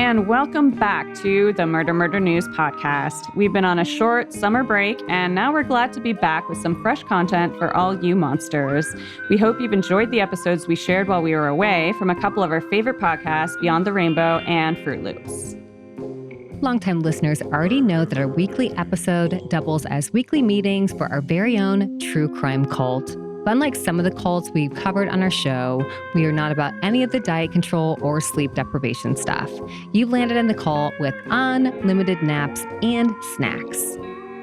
and welcome back to the MurderMurder.news podcast. We've been on a short summer break, and now we're glad to be back with some fresh content for all you monsters. We hope you've enjoyed the episodes we shared while we were away from a couple of our favorite podcasts, Beyond the Rainbow and Fruit Loops. Longtime listeners already know that our weekly episode doubles as weekly meetings for our very own true crime cult. But unlike some of the cults we've covered on our show, we are not about any of the diet control or sleep deprivation stuff. You've landed in the cult with unlimited naps and snacks.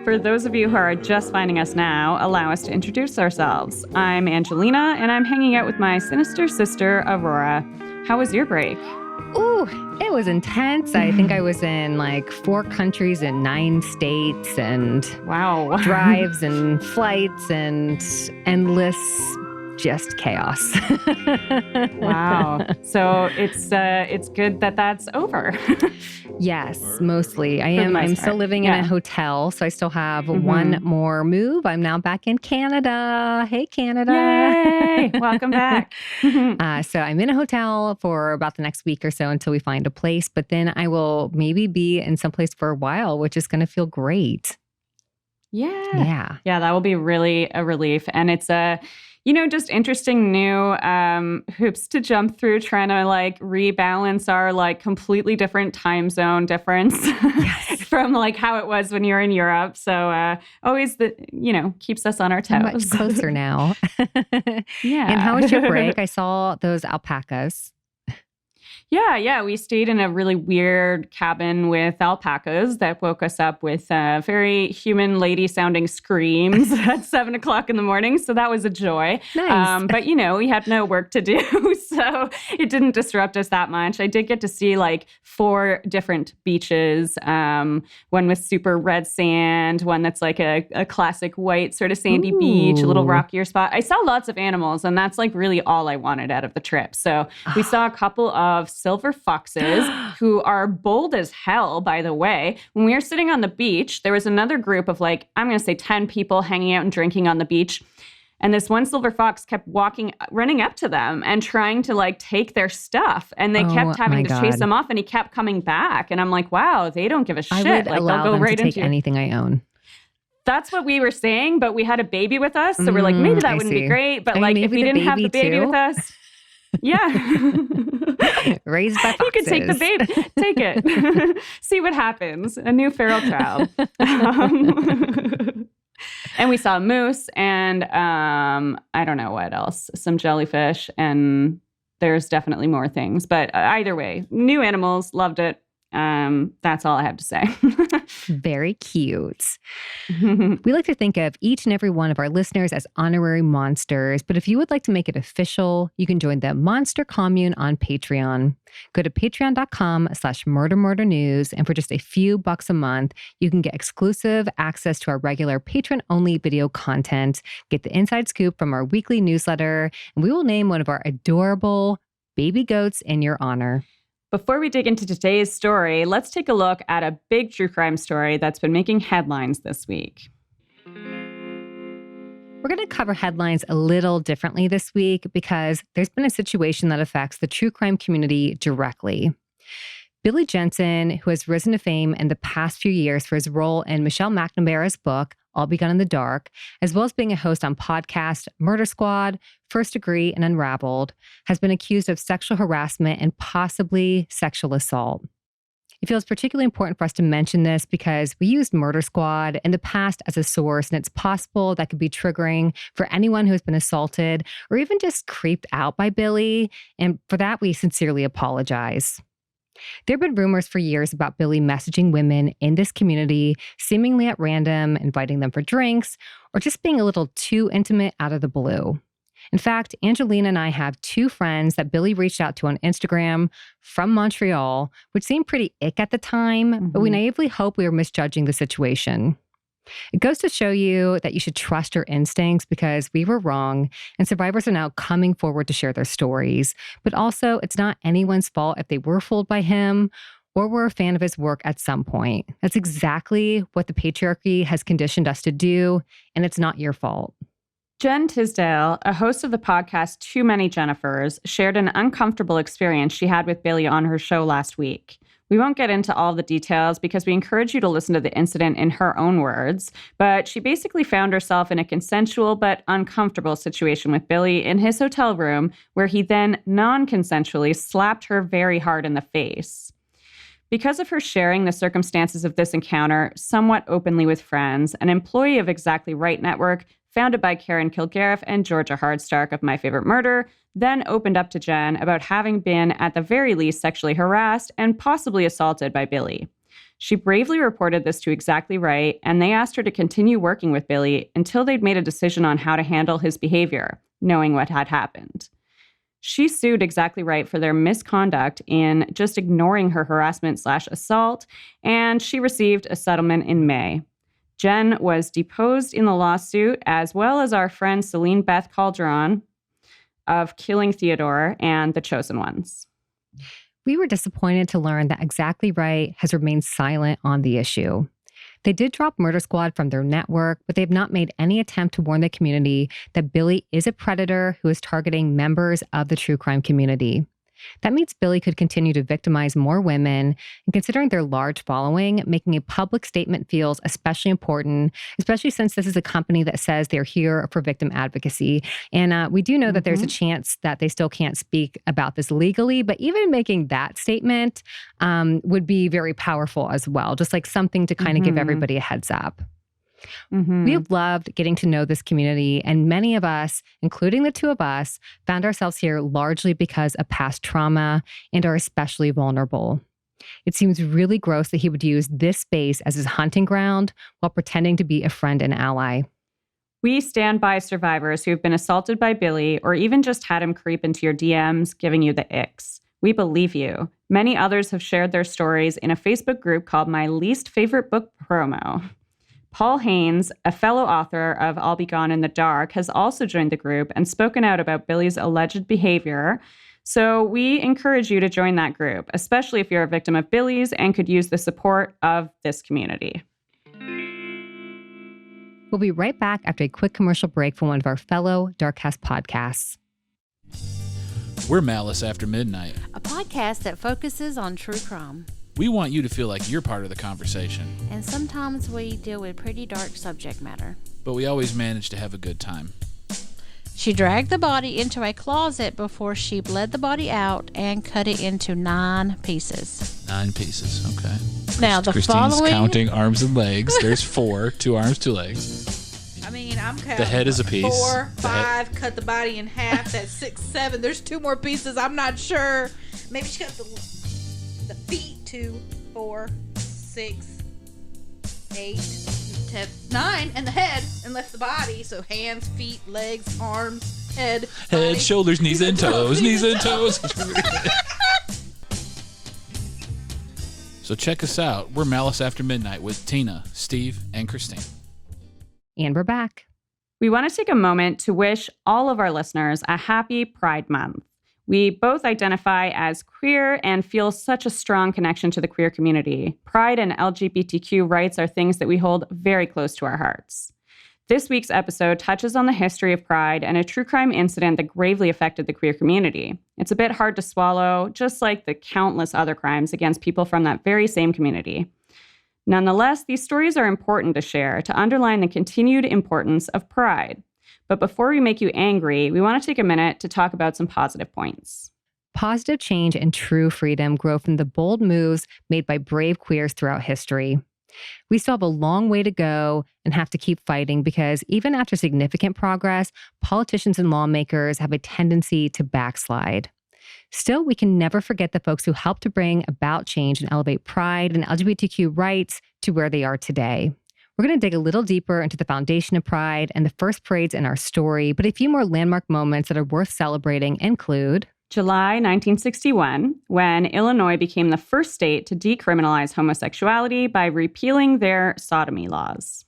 For those of you who are just finding us now, allow us to introduce ourselves. I'm Angelina, and I'm hanging out with my sinister sister, Aurora. How was your break? Ooh, it was intense. I think I was in like 4 countries and 9 states and wow, drives and flights and endless just chaos. Wow. So it's good that that's over. Yes, mostly. I'm still living in a hotel, so I still have one more move. I'm now back in Canada. Hey, Canada. Yay! Welcome back. So I'm in a hotel for about the next week or so until we find a place, but then I will maybe be in someplace for a while, which is going to feel great. Yeah, that will be really a relief. And it's just interesting new hoops to jump through, trying to like rebalance our like completely different time zone difference from like how it was when you're in Europe. So always keeps us on our toes. Much closer now. Yeah. And how was your break? I saw those alpacas. Yeah. We stayed in a really weird cabin with alpacas that woke us up with very human lady sounding screams at 7 o'clock in the morning. So that was a joy. Nice. But, we had no work to do. So it didn't disrupt us that much. I did get to see like 4 different beaches. One with super red sand, one that's like a classic white sort of sandy beach, a little rockier spot. I saw lots of animals, and that's like really all I wanted out of the trip. So we saw a couple of silver foxes who are bold as hell, by the way. When we were sitting on the beach, there was another group of like, I'm going to say 10 people hanging out and drinking on the beach. And this one silver fox kept running up to them and trying to like take their stuff. And they kept having to chase them off, and he kept coming back. And I'm like, wow, they don't give a shit. I would like allow they'll go them right to take into anything I own. That's what we were saying, but we had a baby with us. So we're like, maybe that wouldn't be great. But like if we didn't have the baby with us. Yeah. Raised by foxes. You could take the baby. Take it. See what happens. A new feral child. And we saw moose and I don't know what else. Some jellyfish, and there's definitely more things. But either way, new animals, loved it. That's all I have to say. Very cute. We like to think of each and every one of our listeners as honorary monsters, but if you would like to make it official, you can join the Monster Commune on Patreon. Go to patreon.com/MurderMurder.news, and for just a few bucks a month, you can get exclusive access to our regular patron-only video content, get the inside scoop from our weekly newsletter, and we will name one of our adorable baby goats in your honor. Before we dig into today's story, let's take a look at a big true crime story that's been making headlines this week. We're going to cover headlines a little differently this week because there's been a situation that affects the true crime community directly. Billy Jensen, who has risen to fame in the past few years for his role in Michelle McNamara's book, All Begun in the Dark, as well as being a host on podcasts Murder Squad, First Degree, and Unraveled, has been accused of sexual harassment and possibly sexual assault. It feels particularly important for us to mention this because we used Murder Squad in the past as a source, and it's possible that could be triggering for anyone who has been assaulted or even just creeped out by Billy, and for that, we sincerely apologize. There have been rumors for years about Billy messaging women in this community, seemingly at random, inviting them for drinks, or just being a little too intimate out of the blue. In fact, Angelina and I have 2 friends that Billy reached out to on Instagram from Montreal, which seemed pretty ick at the time, but we naively hope we were misjudging the situation. It goes to show you that you should trust your instincts because we were wrong, and survivors are now coming forward to share their stories. But also, it's not anyone's fault if they were fooled by him or were a fan of his work at some point. That's exactly what the patriarchy has conditioned us to do, and it's not your fault. Jen Tisdale, a host of the podcast Too Many Jennifers, shared an uncomfortable experience she had with Billy on her show last week. We won't get into all the details because we encourage you to listen to the incident in her own words, but she basically found herself in a consensual but uncomfortable situation with Billy in his hotel room, where he then non-consensually slapped her very hard in the face. Because of her sharing the circumstances of this encounter somewhat openly with friends, an employee of Exactly Right Network, founded by Karen Kilgariff and Georgia Hardstark of My Favorite Murder, then opened up to Jen about having been, at the very least, sexually harassed and possibly assaulted by Billy. She bravely reported this to Exactly Right, and they asked her to continue working with Billy until they'd made a decision on how to handle his behavior, knowing what had happened. She sued Exactly Right for their misconduct in just ignoring her harassment/assault, and she received a settlement in May. Jen was deposed in the lawsuit, as well as our friend Celine Beth Calderon of Killing Theodore and The Chosen Ones. We were disappointed to learn that Exactly Right has remained silent on the issue. They did drop Murder Squad from their network, but they have not made any attempt to warn the community that Billy is a predator who is targeting members of the true crime community. That means Billy could continue to victimize more women, and considering their large following, making a public statement feels especially important, especially since this is a company that says they're here for victim advocacy. And we do know that there's a chance that they still can't speak about this legally, but even making that statement would be very powerful as well, just like something to kind of give everybody a heads up. We have loved getting to know this community, and many of us, including the two of us, found ourselves here largely because of past trauma and are especially vulnerable. It seems really gross that he would use this space as his hunting ground while pretending to be a friend and ally. We stand by survivors who have been assaulted by Billy or even just had him creep into your DMs, giving you the icks. We believe you. Many others have shared their stories in a Facebook group called My Least Favorite Book Promo. Paul Haynes, a fellow author of I'll Be Gone in the Dark, has also joined the group and spoken out about Billy's alleged behavior. So we encourage you to join that group, especially if you're a victim of Billy's and could use the support of this community. We'll be right back after a quick commercial break from one of our fellow Darkcast podcasts. We're Malice After Midnight, a podcast that focuses on true crime. We want you to feel like you're part of the conversation. And sometimes we deal with pretty dark subject matter. But we always manage to have a good time. She dragged the body into a closet before she bled the body out and cut it into 9 pieces. 9 pieces, okay. Now, the Christine's following... counting arms and legs. There's 4, 2 arms, 2 legs. I mean, I'm counting. The head is a piece. 4, 5, cut the body in half. That's 6, 7. There's 2 more pieces. I'm not sure. Maybe she cut the feet. 2, 4, 6, 8, 10, 9, and the head, and left the body. So hands, feet, legs, arms, head, body. Shoulders, knees, and toes. Knees and toes. So check us out. We're Malice After Midnight with Tina, Steve, and Christine. And we're back. We want to take a moment to wish all of our listeners a happy Pride Month. We both identify as queer and feel such a strong connection to the queer community. Pride and LGBTQ rights are things that we hold very close to our hearts. This week's episode touches on the history of Pride and a true crime incident that gravely affected the queer community. It's a bit hard to swallow, just like the countless other crimes against people from that very same community. Nonetheless, these stories are important to share to underline the continued importance of Pride. But before we make you angry, we want to take a minute to talk about some positive points. Positive change and true freedom grow from the bold moves made by brave queers throughout history. We still have a long way to go and have to keep fighting because even after significant progress, politicians and lawmakers have a tendency to backslide. Still, we can never forget the folks who helped to bring about change and elevate Pride and LGBTQ rights to where they are today. We're going to dig a little deeper into the foundation of Pride and the first parades in our story, but a few more landmark moments that are worth celebrating include July 1961, when Illinois became the first state to decriminalize homosexuality by repealing their sodomy laws.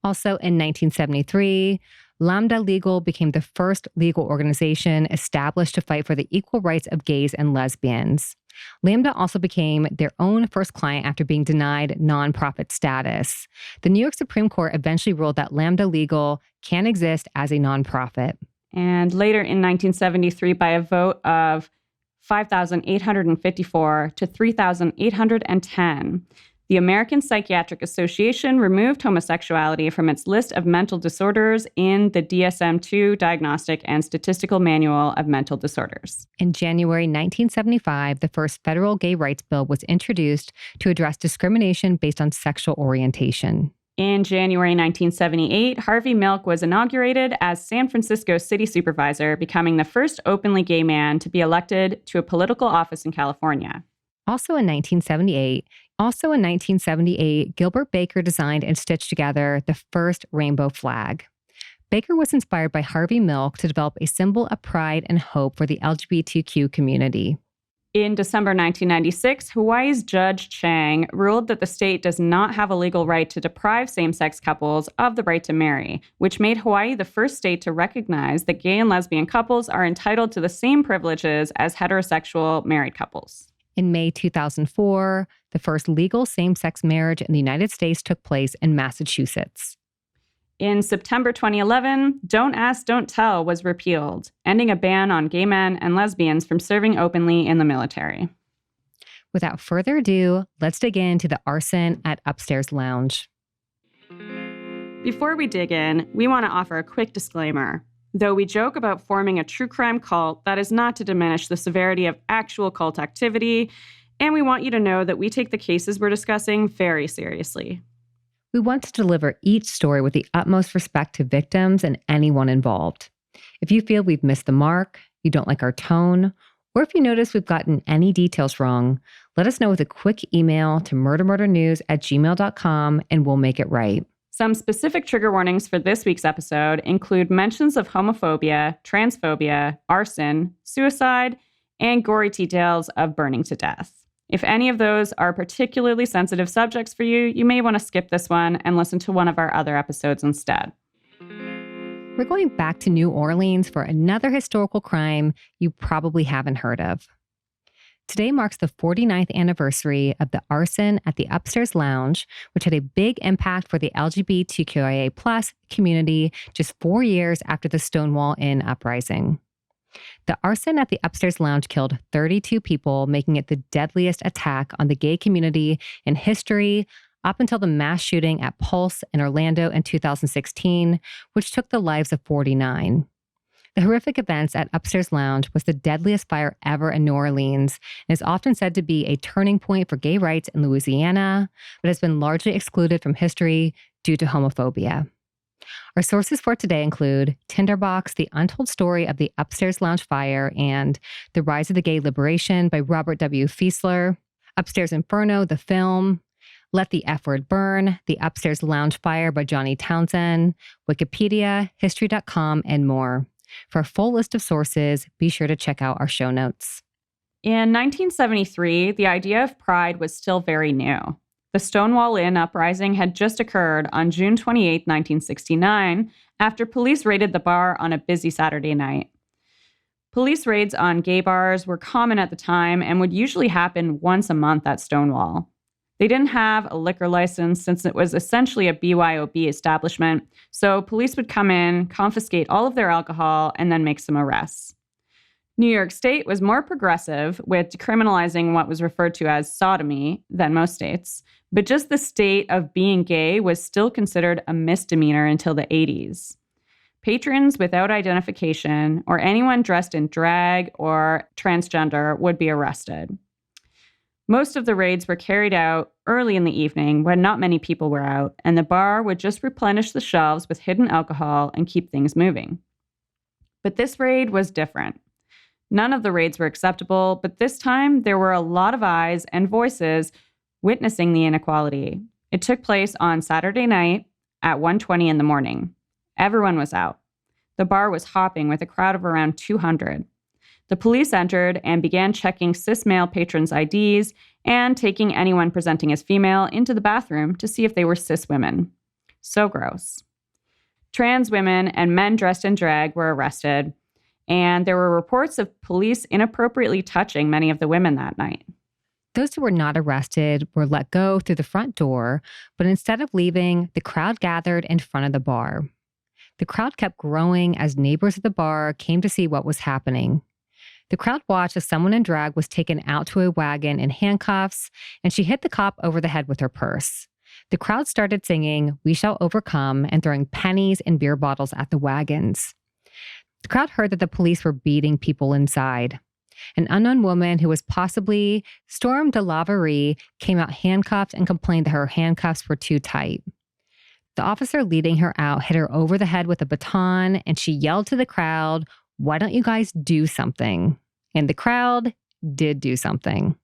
Also in 1973, Lambda Legal became the first legal organization established to fight for the equal rights of gays and lesbians. Lambda also became their own first client after being denied nonprofit status. The New York Supreme Court eventually ruled that Lambda Legal can exist as a nonprofit. And later in 1973, by a vote of 5,854 to 3,810. The American Psychiatric Association removed homosexuality from its list of mental disorders in the DSM-II Diagnostic and Statistical Manual of Mental Disorders. In January 1975, the first federal gay rights bill was introduced to address discrimination based on sexual orientation. In January 1978, Harvey Milk was inaugurated as San Francisco city supervisor, becoming the first openly gay man to be elected to a political office in California. Also in 1978, Gilbert Baker designed and stitched together the first rainbow flag. Baker was inspired by Harvey Milk to develop a symbol of pride and hope for the LGBTQ community. In December 1996, Hawaii's Judge Chang ruled that the state does not have a legal right to deprive same-sex couples of the right to marry, which made Hawaii the first state to recognize that gay and lesbian couples are entitled to the same privileges as heterosexual married couples. In May 2004, the first legal same-sex marriage in the United States took place in Massachusetts. In September 2011, Don't Ask, Don't Tell was repealed, ending a ban on gay men and lesbians from serving openly in the military. Without further ado, let's dig into the arson at Upstairs Lounge. Before we dig in, we want to offer a quick disclaimer. Though we joke about forming a true crime cult, that is not to diminish the severity of actual cult activity, and we want you to know that we take the cases we're discussing very seriously. We want to deliver each story with the utmost respect to victims and anyone involved. If you feel we've missed the mark, you don't like our tone, or if you notice we've gotten any details wrong, let us know with a quick email to MurderMurder.news@gmail.com and we'll make it right. Some specific trigger warnings for this week's episode include mentions of homophobia, transphobia, arson, suicide, and gory details of burning to death. If any of those are particularly sensitive subjects for you, you may want to skip this one and listen to one of our other episodes instead. We're going back to New Orleans for another historical crime you probably haven't heard of. Today marks the 49th anniversary of the arson at the Upstairs Lounge, which had a big impact for the LGBTQIA+ community just 4 years after the Stonewall Inn Uprising. The arson at the Upstairs Lounge killed 32 people, making it the deadliest attack on the gay community in history up until the mass shooting at Pulse in Orlando in 2016, which took the lives of 49. The horrific events at Upstairs Lounge was the deadliest fire ever in New Orleans and is often said to be a turning point for gay rights in Louisiana, but has been largely excluded from history due to homophobia. Our sources for today include Tinderbox, The Untold Story of the Upstairs Lounge Fire, and The Rise of the Gay Liberation by Robert W. Fiesler, Upstairs Inferno, the film, Let the F Word Burn, The Upstairs Lounge Fire by Johnny Townsend, Wikipedia, History.com, and more. For a full list of sources, be sure to check out our show notes. In 1973, the idea of pride was still very new. The Stonewall Inn Uprising had just occurred on June 28, 1969, after police raided the bar on a busy Saturday night. Police raids on gay bars were common at the time and would usually happen once a month at Stonewall. They didn't have a liquor license since it was essentially a BYOB establishment, so police would come in, confiscate all of their alcohol, and then make some arrests. New York State was more progressive with decriminalizing what was referred to as sodomy than most states, but just the state of being gay was still considered a misdemeanor until the 80s. Patrons without identification or anyone dressed in drag or transgender would be arrested. Most of the raids were carried out early in the evening when not many people were out, and the bar would just replenish the shelves with hidden alcohol and keep things moving. But this raid was different. None of the raids were acceptable, but this time there were a lot of eyes and voices witnessing the inequality. It took place on Saturday night at 1:20 in the morning. Everyone was out. The bar was hopping with a crowd of around 200. The police entered and began checking cis male patrons' IDs and taking anyone presenting as female into the bathroom to see if they were cis women. So gross. Trans women and men dressed in drag were arrested, and there were reports of police inappropriately touching many of the women that night. Those who were not arrested were let go through the front door, but instead of leaving, the crowd gathered in front of the bar. The crowd kept growing as neighbors at the bar came to see what was happening. The crowd watched as someone in drag was taken out to a wagon in handcuffs, and she hit the cop over the head with her purse. The crowd started singing, "We Shall Overcome," and throwing pennies and beer bottles at the wagons. The crowd heard that the police were beating people inside. An unknown woman who was possibly Storm de Laverie came out handcuffed and complained that her handcuffs were too tight. The officer leading her out hit her over the head with a baton, and she yelled to the crowd, "Why don't you guys do something?" And the crowd did do something.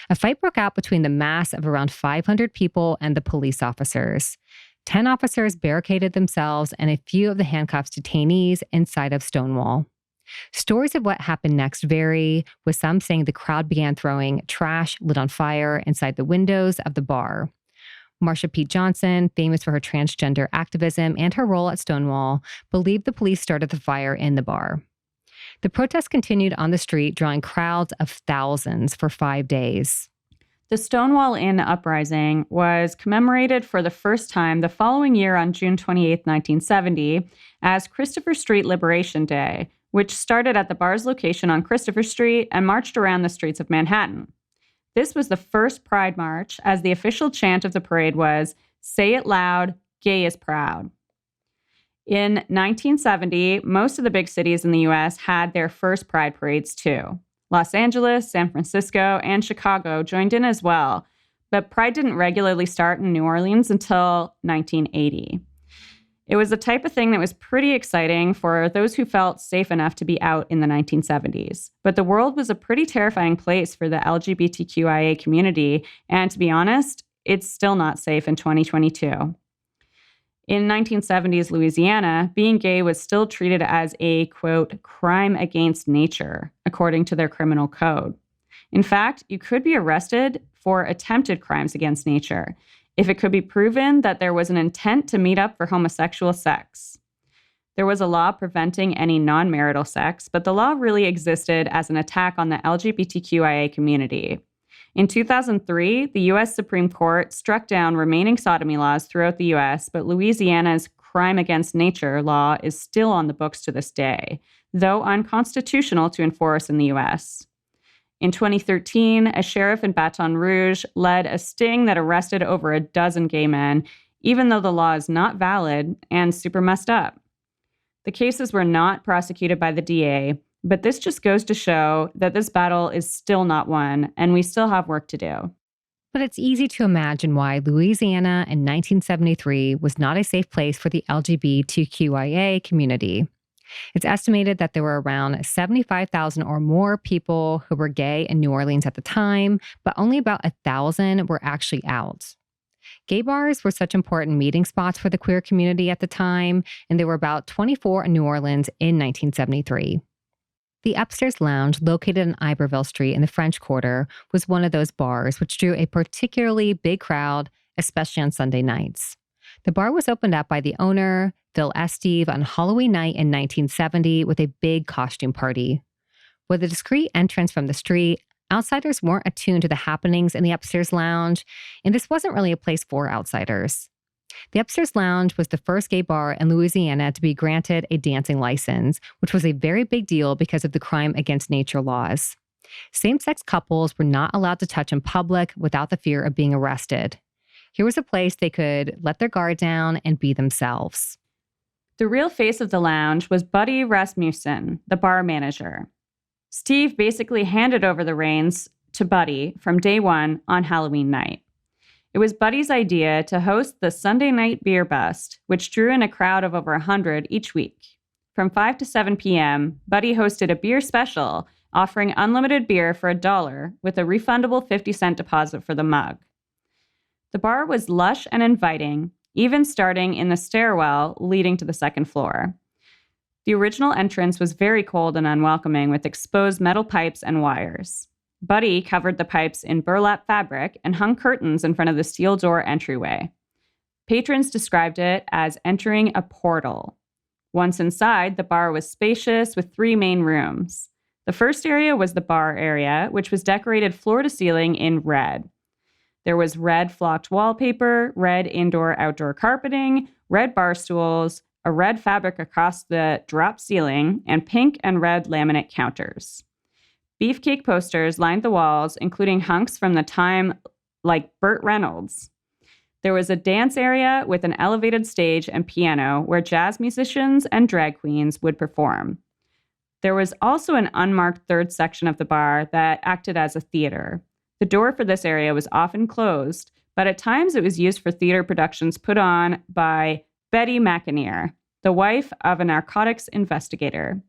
A fight broke out between the mass of around 500 people and the police officers. 10 officers barricaded themselves and a few of the handcuffed detainees inside of Stonewall. Stories of what happened next vary, with some saying the crowd began throwing trash lit on fire inside the windows of the bar. Marsha P. Johnson, famous for her transgender activism and her role at Stonewall, believed the police started the fire in the bar. The protests continued on the street, drawing crowds of thousands for 5 days. The Stonewall Inn Uprising was commemorated for the first time the following year on June 28, 1970, as Christopher Street Liberation Day, which started at the bar's location on Christopher Street and marched around the streets of Manhattan. This was the first Pride March, as the official chant of the parade was, "Say it loud, gay is proud." In 1970, most of the big cities in the U.S. had their first Pride parades too. Los Angeles, San Francisco, and Chicago joined in as well, but Pride didn't regularly start in New Orleans until 1980. It was the type of thing that was pretty exciting for those who felt safe enough to be out in the 1970s. But the world was a pretty terrifying place for the LGBTQIA community, and to be honest, it's still not safe in 2022. In 1970s Louisiana, being gay was still treated as a, quote, crime against nature, according to their criminal code. In fact, you could be arrested for attempted crimes against nature if it could be proven that there was an intent to meet up for homosexual sex. There was a law preventing any non-marital sex, but the law really existed as an attack on the LGBTQIA community. In 2003, the U.S. Supreme Court struck down remaining sodomy laws throughout the U.S., but Louisiana's crime against nature law is still on the books to this day, though unconstitutional to enforce in the U.S. In 2013, a sheriff in Baton Rouge led a sting that arrested over a dozen gay men, even though the law is not valid and super messed up. The cases were not prosecuted by the DA, but this just goes to show that this battle is still not won, and we still have work to do. But it's easy to imagine why Louisiana in 1973 was not a safe place for the LGBTQIA community. It's estimated that there were around 75,000 or more people who were gay in New Orleans at the time, but only about 1,000 were actually out. Gay bars were such important meeting spots for the queer community at the time, and there were about 24 in New Orleans in 1973. The Upstairs Lounge, located on Iberville Street in the French Quarter, was one of those bars which drew a particularly big crowd, especially on Sunday nights. The bar was opened up by the owner, Phil Esteve, on Halloween night in 1970 with a big costume party. With a discreet entrance from the street, outsiders weren't attuned to the happenings in the Upstairs Lounge, and this wasn't really a place for outsiders. The Upstairs Lounge was the first gay bar in Louisiana to be granted a dancing license, which was a very big deal because of the crime against nature laws. Same-sex couples were not allowed to touch in public without the fear of being arrested. Here was a place they could let their guard down and be themselves. The real face of the lounge was Buddy Rasmussen, the bar manager. Steve basically handed over the reins to Buddy from day one on Halloween night. It was Buddy's idea to host the Sunday Night Beer Bust, which drew in a crowd of over 100 each week. From 5 to 7 p.m., Buddy hosted a beer special, offering unlimited beer for $1 with a refundable 50-cent deposit for the mug. The bar was lush and inviting, even starting in the stairwell leading to the second floor. The original entrance was very cold and unwelcoming, with exposed metal pipes and wires. Buddy covered the pipes in burlap fabric and hung curtains in front of the steel door entryway. Patrons described it as entering a portal. Once inside, the bar was spacious with 3 main rooms. The first area was the bar area, which was decorated floor to ceiling in red. There was red flocked wallpaper, red indoor-outdoor carpeting, red bar stools, a red fabric across the drop ceiling, and pink and red laminate counters. Beefcake posters lined the walls, including hunks from the time like Burt Reynolds. There was a dance area with an elevated stage and piano where jazz musicians and drag queens would perform. There was also an unmarked third section of the bar that acted as a theater. The door for this area was often closed, but at times it was used for theater productions put on by Betty McAnear, the wife of a narcotics investigator.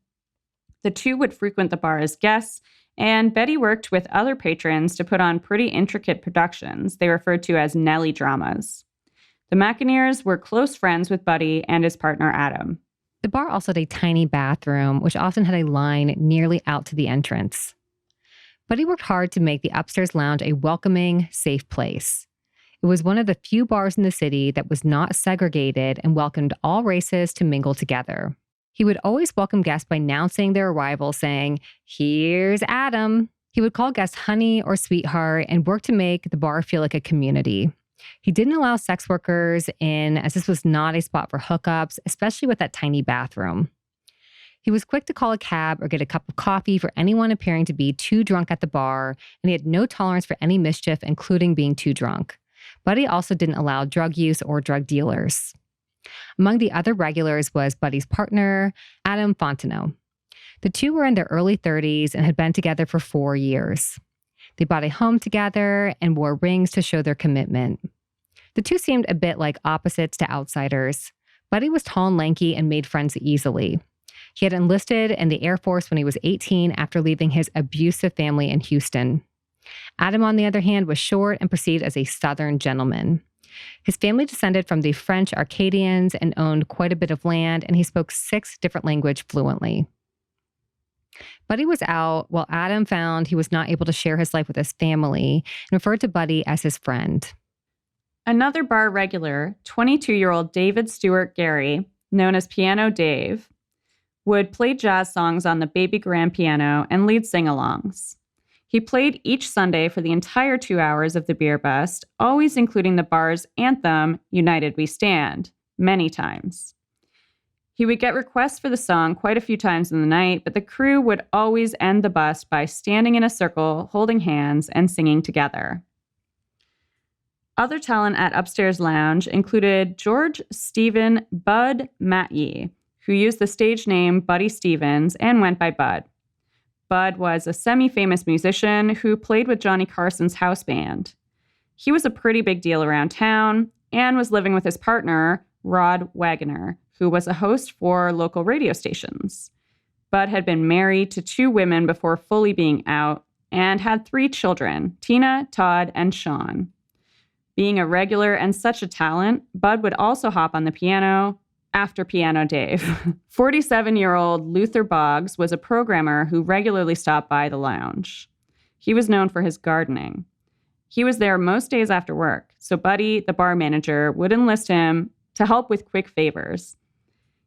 The two would frequent the bar as guests, and Betty worked with other patrons to put on pretty intricate productions they referred to as Nellie dramas. The McAnears were close friends with Buddy and his partner Adam. The bar also had a tiny bathroom, which often had a line nearly out to the entrance. Buddy worked hard to make the upstairs lounge a welcoming, safe place. It was one of the few bars in the city that was not segregated and welcomed all races to mingle together. He would always welcome guests by announcing their arrival, saying, "Here's Adam." He would call guests honey or sweetheart and work to make the bar feel like a community. He didn't allow sex workers in, as this was not a spot for hookups, especially with that tiny bathroom. He was quick to call a cab or get a cup of coffee for anyone appearing to be too drunk at the bar, and he had no tolerance for any mischief, including being too drunk. Buddy also didn't allow drug use or drug dealers. Among the other regulars was Buddy's partner, Adam Fontenot. The two were in their early 30s and had been together for 4 years. They bought a home together and wore rings to show their commitment. The two seemed a bit like opposites to outsiders. Buddy was tall and lanky and made friends easily. He had enlisted in the Air Force when he was 18 after leaving his abusive family in Houston. Adam, on the other hand, was short and perceived as a Southern gentleman. His family descended from the French Arcadians and owned quite a bit of land, and he spoke 6 different languages fluently. Buddy was out while Adam found he was not able to share his life with his family and referred to Buddy as his friend. Another bar regular, 22-year-old David Stewart Gary, known as Piano Dave, would play jazz songs on the baby grand piano and lead sing-alongs. He played each Sunday for the entire 2 hours of the beer bust, always including the bar's anthem, United We Stand, many times. He would get requests for the song quite a few times in the night, but the crew would always end the bust by standing in a circle, holding hands, and singing together. Other talent at Upstairs Lounge included George Stephen Bud Matye, who used the stage name Buddy Stevens and went by Bud. Bud was a semi-famous musician who played with Johnny Carson's house band. He was a pretty big deal around town and was living with his partner, Rod Wagoner, who was a host for local radio stations. Bud had been married to 2 women before fully being out and had 3 children, Tina, Todd, and Sean. Being a regular and such a talent, Bud would also hop on the piano after Piano Dave. 47-year-old Luther Boggs was a programmer who regularly stopped by the lounge. He was known for his gardening. He was there most days after work, so Buddy, the bar manager, would enlist him to help with quick favors.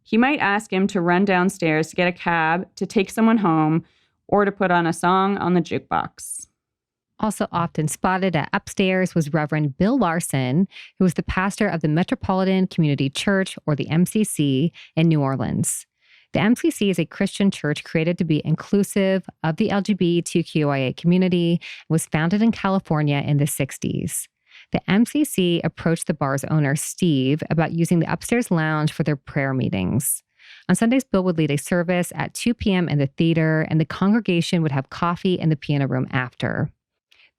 He might ask him to run downstairs to get a cab to take someone home or to put on a song on the jukebox. Also often spotted at Upstairs was Reverend Bill Larson, who was the pastor of the Metropolitan Community Church, or the MCC, in New Orleans. The MCC is a Christian church created to be inclusive of the LGBTQIA community and was founded in California in the 60s. The MCC approached the bar's owner, Steve, about using the Upstairs Lounge for their prayer meetings. On Sundays, Bill would lead a service at 2 p.m. in the theater, and the congregation would have coffee in the piano room after.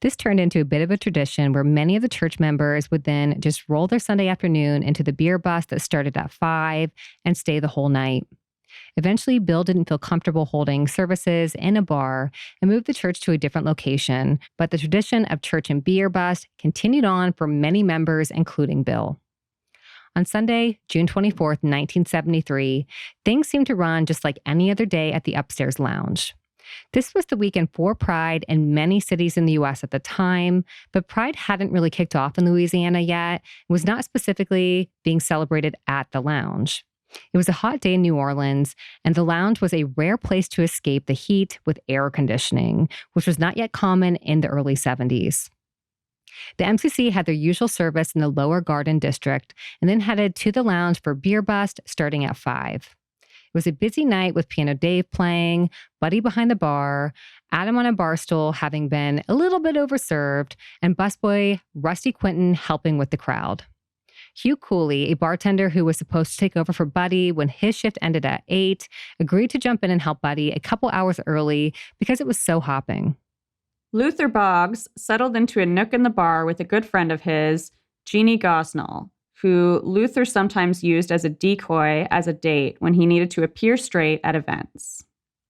This turned into a bit of a tradition where many of the church members would then just roll their Sunday afternoon into the beer bust that started at 5 and stay the whole night. Eventually, Bill didn't feel comfortable holding services in a bar and moved the church to a different location, but the tradition of church and beer bust continued on for many members, including Bill. On Sunday, June 24th, 1973, things seemed to run just like any other day at the Upstairs Lounge. This was the weekend for Pride in many cities in the U.S. at the time, but Pride hadn't really kicked off in Louisiana yet and was not specifically being celebrated at the lounge. It was a hot day in New Orleans, and the lounge was a rare place to escape the heat with air conditioning, which was not yet common in the early 70s. The MCC had their usual service in the Lower Garden District and then headed to the lounge for beer bust starting at 5. It was a busy night with Piano Dave playing, Buddy behind the bar, Adam on a bar stool having been a little bit overserved, and busboy Rusty Quinton helping with the crowd. Hugh Cooley, a bartender who was supposed to take over for Buddy when his shift ended at 8, agreed to jump in and help Buddy a couple hours early because it was so hopping. Luther Boggs settled into a nook in the bar with a good friend of his, Jeannie Gosnell, who Luther sometimes used as a decoy as a date when he needed to appear straight at events.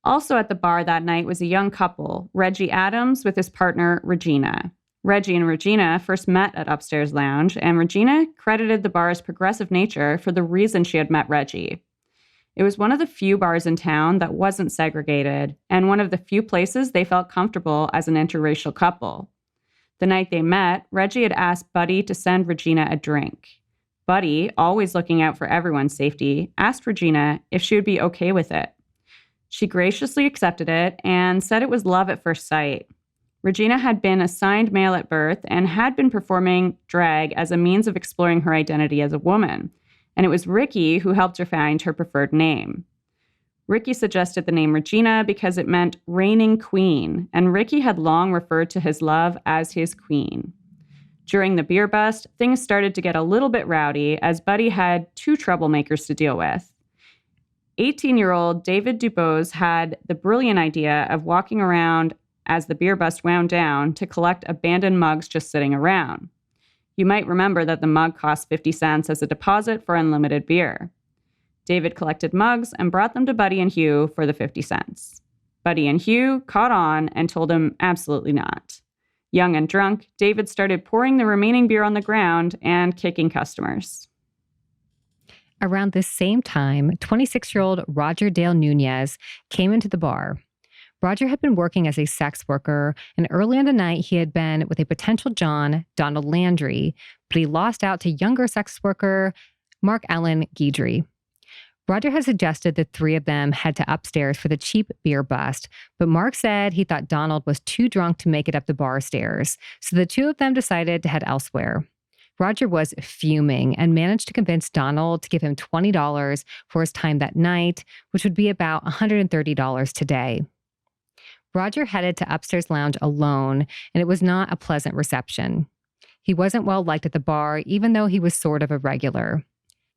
Also at the bar that night was a young couple, Reggie Adams with his partner, Regina. Reggie and Regina first met at Upstairs Lounge, and Regina credited the bar's progressive nature for the reason she had met Reggie. It was one of the few bars in town that wasn't segregated, and one of the few places they felt comfortable as an interracial couple. The night they met, Reggie had asked Buddy to send Regina a drink. Buddy, always looking out for everyone's safety, asked Regina if she would be okay with it. She graciously accepted it and said it was love at first sight. Regina had been assigned male at birth and had been performing drag as a means of exploring her identity as a woman, and it was Ricky who helped her find her preferred name. Ricky suggested the name Regina because it meant reigning queen, and Ricky had long referred to his love as his queen. During the beer bust, things started to get a little bit rowdy as Buddy had 2 troublemakers to deal with. 18-year-old David Dubose had the brilliant idea of walking around as the beer bust wound down to collect abandoned mugs just sitting around. You might remember that the mug cost 50 cents as a deposit for unlimited beer. David collected mugs and brought them to Buddy and Hugh for the 50 cents. Buddy and Hugh caught on and told him absolutely not. Young and drunk, David started pouring the remaining beer on the ground and kicking customers. Around this same time, 26-year-old Roger Dale Nunez came into the bar. Roger had been working as a sex worker, and early in the night he had been with a potential John, Donald Landry, but he lost out to younger sex worker Mark Allen Guidry. Roger had suggested the 3 of them head to upstairs for the cheap beer bust, but Mark said he thought Donald was too drunk to make it up the bar stairs, so the 2 of them decided to head elsewhere. Roger was fuming and managed to convince Donald to give him $20 for his time that night, which would be about $130 today. Roger headed to Upstairs Lounge alone, and it was not a pleasant reception. He wasn't well liked at the bar, even though he was sort of a regular.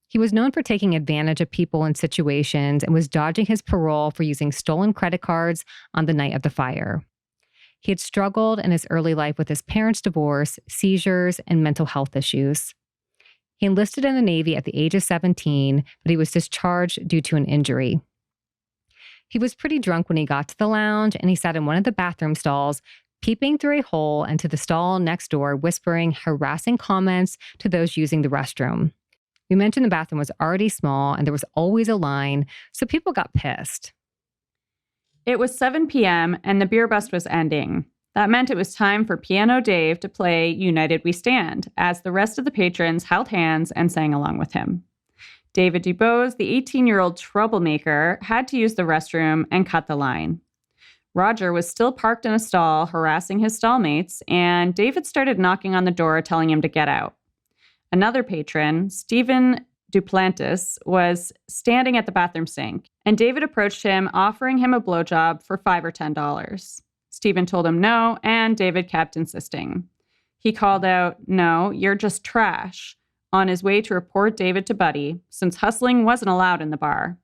He was known for taking advantage of people in situations and was dodging his parole for using stolen credit cards on the night of the fire. He had struggled in his early life with his parents' divorce, seizures, and mental health issues. He enlisted in the Navy at the age of 17, but he was discharged due to an injury. He was pretty drunk when he got to the lounge, and he sat in one of the bathroom stalls, peeping through a hole into the stall next door, whispering harassing comments to those using the restroom. We mentioned the bathroom was already small, and there was always a line, so people got pissed. It was 7 p.m., and the beer bust was ending. That meant it was time for Piano Dave to play United We Stand, as the rest of the patrons held hands and sang along with him. David Dubose, the 18-year-old troublemaker, had to use the restroom and cut the line. Roger was still parked in a stall, harassing his stallmates, and David started knocking on the door, telling him to get out. Another patron, Stephen Duplantis, was standing at the bathroom sink, and David approached him, offering him a blowjob for $5 or $10. Stephen told him no, and David kept insisting. He called out, "No, you're just trash," on his way to report David to Buddy, since hustling wasn't allowed in the bar.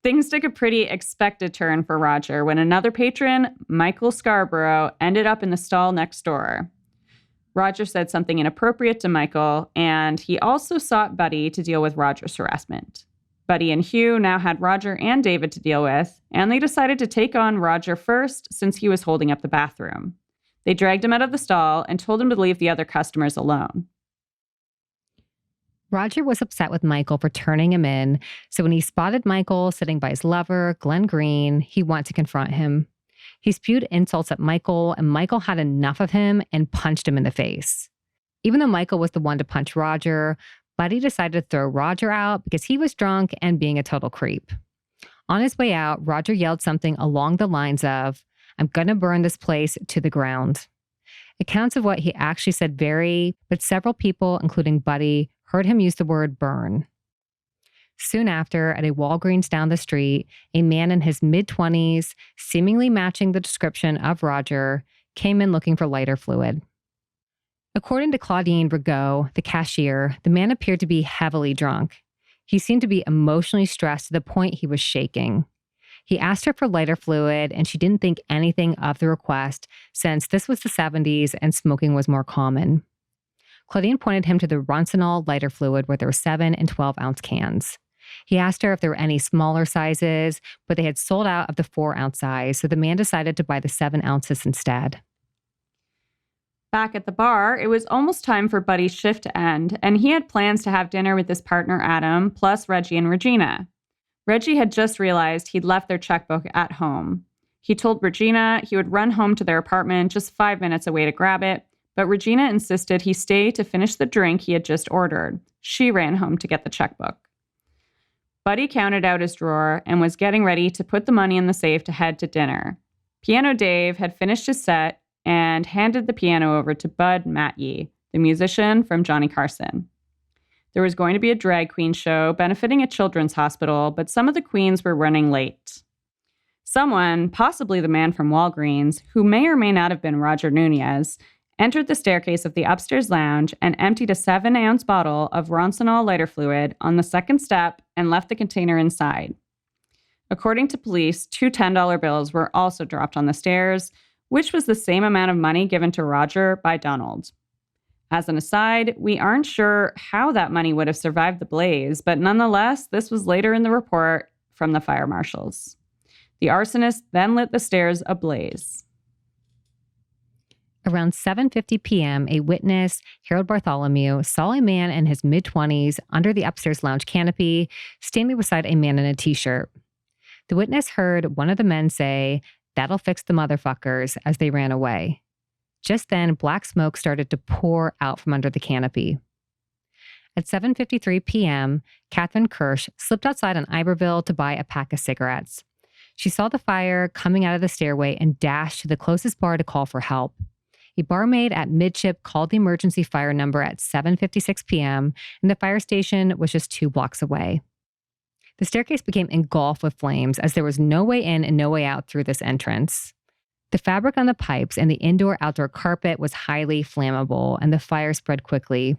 Things took a pretty expected turn for Roger when another patron, Michael Scarborough, ended up in the stall next door. Roger said something inappropriate to Michael, and he also sought Buddy to deal with Roger's harassment. Buddy and Hugh now had Roger and David to deal with, and they decided to take on Roger first since he was holding up the bathroom. They dragged him out of the stall and told him to leave the other customers alone. Roger was upset with Michael for turning him in, so when he spotted Michael sitting by his lover, Glenn Green, he went to confront him. He spewed insults at Michael, and Michael had enough of him and punched him in the face. Even though Michael was the one to punch Roger, Buddy decided to throw Roger out because he was drunk and being a total creep. On his way out, Roger yelled something along the lines of, "I'm gonna burn this place to the ground." Accounts of what he actually said vary, but several people, including Buddy, heard him use the word burn. Soon after, at a Walgreens down the street, a man in his mid-20s, seemingly matching the description of Roger, came in looking for lighter fluid. According to Claudine Rigaud, the cashier, the man appeared to be heavily drunk. He seemed to be emotionally stressed to the point he was shaking. He asked her for lighter fluid, and she didn't think anything of the request since this was the 70s and smoking was more common. Claudine pointed him to the Ronsonol lighter fluid where there were 7 and 12-ounce cans. He asked her if there were any smaller sizes, but they had sold out of the 4-ounce size, so the man decided to buy the 7 ounces instead. Back at the bar, it was almost time for Buddy's shift to end, and he had plans to have dinner with his partner Adam, plus Reggie and Regina. Reggie had just realized he'd left their checkbook at home. He told Regina he would run home to their apartment just 5 minutes away to grab it, but Regina insisted he stay to finish the drink he had just ordered. She ran home to get the checkbook. Buddy counted out his drawer and was getting ready to put the money in the safe to head to dinner. Piano Dave had finished his set and handed the piano over to Bud Matye, the musician from Johnny Carson. There was going to be a drag queen show benefiting a children's hospital, but some of the queens were running late. Someone, possibly the man from Walgreens, who may or may not have been Roger Nunez, entered the staircase of the upstairs lounge and emptied a 7-ounce bottle of Ronsonol lighter fluid on the second step and left the container inside. According to police, 2 $10 bills were also dropped on the stairs, which was the same amount of money given to Roger by Donald. As an aside, we aren't sure how that money would have survived the blaze, but nonetheless, this was later in the report from the fire marshals. The arsonist then lit the stairs ablaze. Around 7:50 p.m., a witness, Harold Bartholomew, saw a man in his mid-20s under the upstairs lounge canopy, standing beside a man in a t-shirt. The witness heard one of the men say, "That'll fix the motherfuckers," as they ran away. Just then, black smoke started to pour out from under the canopy. At 7:53 p.m., Catherine Kirsch slipped outside on Iberville to buy a pack of cigarettes. She saw the fire coming out of the stairway and dashed to the closest bar to call for help. A barmaid at Midship called the emergency fire number at 7:56 p.m., and the fire station was just 2 blocks away. The staircase became engulfed with flames as there was no way in and no way out through this entrance. The fabric on the pipes and the indoor-outdoor carpet was highly flammable, and the fire spread quickly.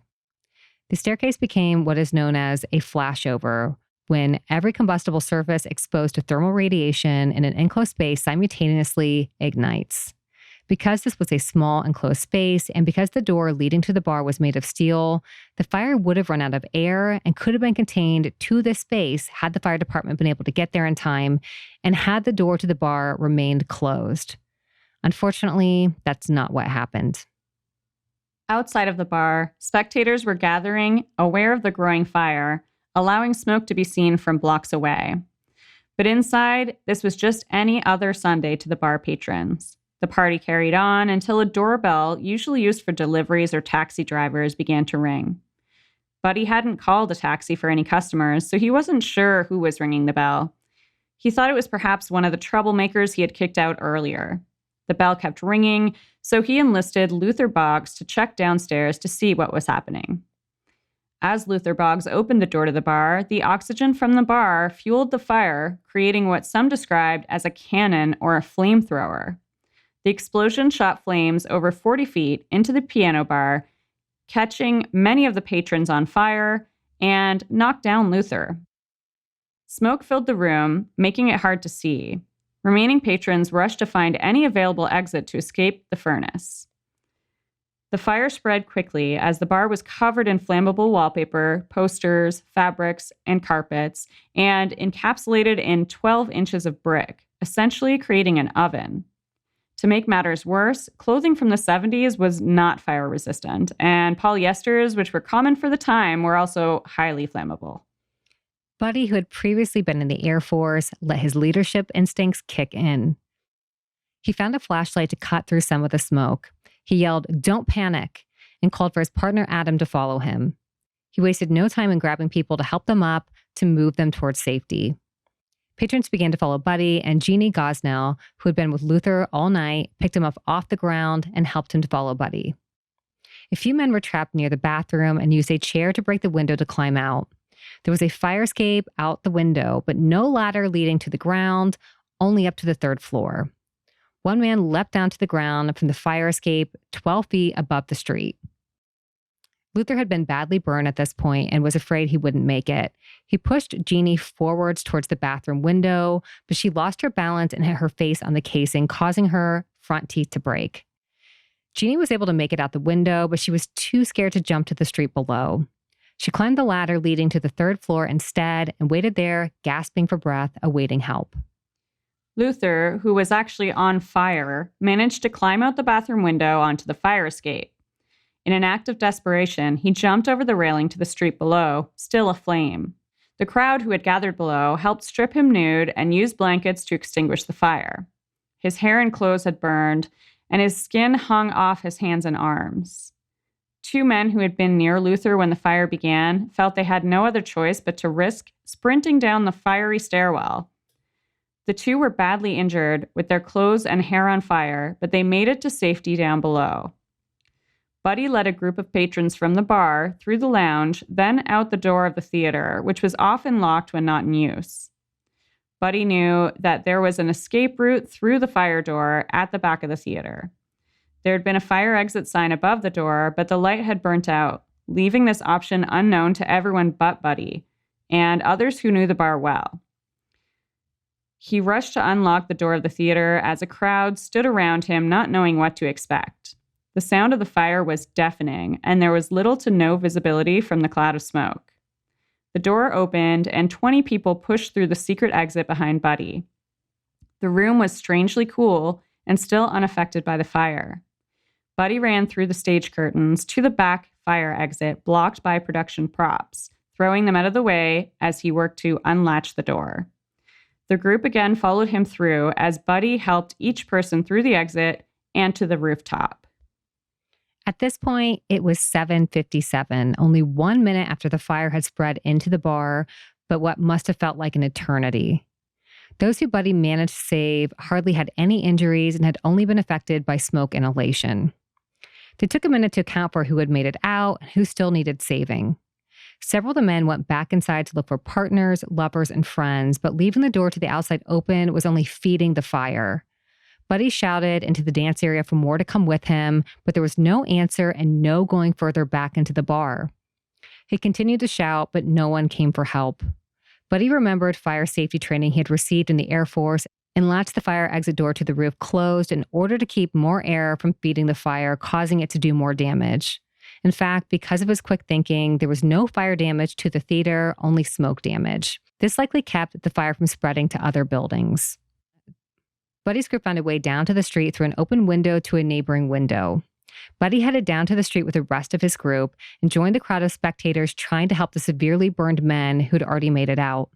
The staircase became what is known as a flashover, when every combustible surface exposed to thermal radiation in an enclosed space simultaneously ignites. Because this was a small enclosed space, and because the door leading to the bar was made of steel, the fire would have run out of air and could have been contained to this space had the fire department been able to get there in time, and had the door to the bar remained closed. Unfortunately, that's not what happened. Outside of the bar, spectators were gathering, aware of the growing fire, allowing smoke to be seen from blocks away. But inside, this was just any other Sunday to the bar patrons. The party carried on until a doorbell, usually used for deliveries or taxi drivers, began to ring. Buddy hadn't called a taxi for any customers, so he wasn't sure who was ringing the bell. He thought it was perhaps one of the troublemakers he had kicked out earlier. The bell kept ringing, so he enlisted Luther Boggs to check downstairs to see what was happening. As Luther Boggs opened the door to the bar, the oxygen from the bar fueled the fire, creating what some described as a cannon or a flamethrower. The explosion shot flames over 40 feet into the piano bar, catching many of the patrons on fire, and knocked down Luther. Smoke filled the room, making it hard to see. Remaining patrons rushed to find any available exit to escape the furnace. The fire spread quickly as the bar was covered in flammable wallpaper, posters, fabrics, and carpets, and encapsulated in 12 inches of brick, essentially creating an oven. To make matters worse, clothing from the 70s was not fire resistant, and polyesters, which were common for the time, were also highly flammable. Buddy, who had previously been in the Air Force, let his leadership instincts kick in. He found a flashlight to cut through some of the smoke. He yelled, "Don't panic," and called for his partner Adam to follow him. He wasted no time in grabbing people to help them up to move them towards safety. Patrons began to follow Buddy, and Jeannie Gosnell, who had been with Luther all night, picked him up off the ground and helped him to follow Buddy. A few men were trapped near the bathroom and used a chair to break the window to climb out. There was a fire escape out the window, but no ladder leading to the ground, only up to the 3rd floor. One man leapt down to the ground from the fire escape 12 feet above the street. Luther had been badly burned at this point and was afraid he wouldn't make it. He pushed Jeannie forwards towards the bathroom window, but she lost her balance and hit her face on the casing, causing her front teeth to break. Jeannie was able to make it out the window, but she was too scared to jump to the street below. She climbed the ladder leading to the 3rd floor instead and waited there, gasping for breath, awaiting help. Luther, who was actually on fire, managed to climb out the bathroom window onto the fire escape. In an act of desperation, he jumped over the railing to the street below, still aflame. The crowd who had gathered below helped strip him nude and used blankets to extinguish the fire. His hair and clothes had burned, and his skin hung off his hands and arms. 2 men who had been near Luther when the fire began felt they had no other choice but to risk sprinting down the fiery stairwell. The 2 were badly injured, with their clothes and hair on fire, but they made it to safety down below. Buddy led a group of patrons from the bar through the lounge, then out the door of the theater, which was often locked when not in use. Buddy knew that there was an escape route through the fire door at the back of the theater. There had been a fire exit sign above the door, but the light had burnt out, leaving this option unknown to everyone but Buddy and others who knew the bar well. He rushed to unlock the door of the theater as a crowd stood around him, not knowing what to expect. The sound of the fire was deafening, and there was little to no visibility from the cloud of smoke. The door opened, and 20 people pushed through the secret exit behind Buddy. The room was strangely cool and still unaffected by the fire. Buddy ran through the stage curtains to the back fire exit, blocked by production props, throwing them out of the way as he worked to unlatch the door. The group again followed him through as Buddy helped each person through the exit and to the rooftop. At this point, it was 7:57, only 1 minute after the fire had spread into the bar, but what must have felt like an eternity. Those who Buddy managed to save hardly had any injuries and had only been affected by smoke inhalation. They took a minute to account for who had made it out and who still needed saving. Several of the men went back inside to look for partners, lovers, and friends, but leaving the door to the outside open was only feeding the fire. Buddy shouted into the dance area for more to come with him, but there was no answer and no going further back into the bar. He continued to shout, but no one came for help. Buddy remembered fire safety training he had received in the Air Force and latched the fire exit door to the roof closed in order to keep more air from feeding the fire, causing it to do more damage. In fact, because of his quick thinking, there was no fire damage to the theater, only smoke damage. This likely kept the fire from spreading to other buildings. Buddy's group found a way down to the street through an open window to a neighboring window. Buddy headed down to the street with the rest of his group and joined the crowd of spectators trying to help the severely burned men who'd already made it out.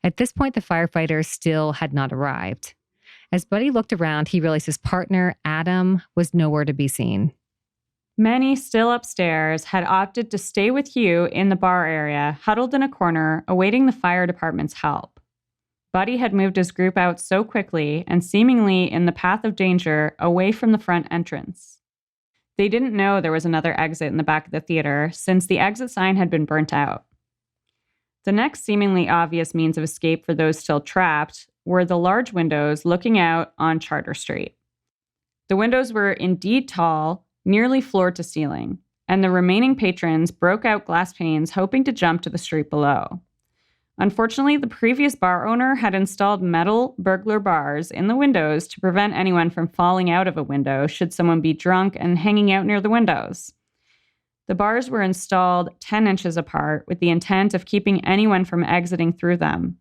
At this point, the firefighters still had not arrived. As Buddy looked around, he realized his partner, Adam, was nowhere to be seen. Many still upstairs had opted to stay with Hugh in the bar area, huddled in a corner, awaiting the fire department's help. Buddy had moved his group out so quickly and seemingly in the path of danger away from the front entrance. They didn't know there was another exit in the back of the theater since the exit sign had been burnt out. The next seemingly obvious means of escape for those still trapped were the large windows looking out on Charter Street. The windows were indeed tall, nearly floor to ceiling, and the remaining patrons broke out glass panes hoping to jump to the street below. Unfortunately, the previous bar owner had installed metal burglar bars in the windows to prevent anyone from falling out of a window should someone be drunk and hanging out near the windows. The bars were installed 10 inches apart with the intent of keeping anyone from exiting through them.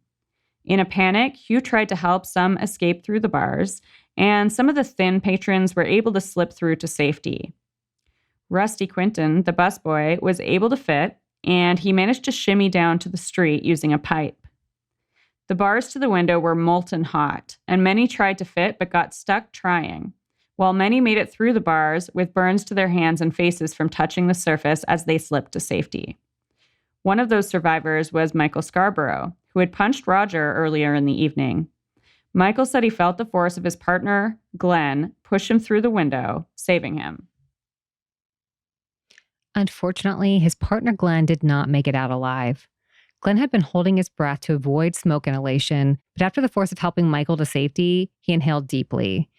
In a panic, Hugh tried to help some escape through the bars, and some of the thin patrons were able to slip through to safety. Rusty Quinton, the busboy, was able to fit, and he managed to shimmy down to the street using a pipe. The bars to the window were molten hot, and many tried to fit but got stuck trying, while many made it through the bars with burns to their hands and faces from touching the surface as they slipped to safety. One of those survivors was Michael Scarborough, who had punched Roger earlier in the evening. Michael said he felt the force of his partner, Glenn, push him through the window, saving him. Unfortunately, his partner Glenn did not make it out alive. Glenn had been holding his breath to avoid smoke inhalation, but after the force of helping Michael to safety, he inhaled deeply.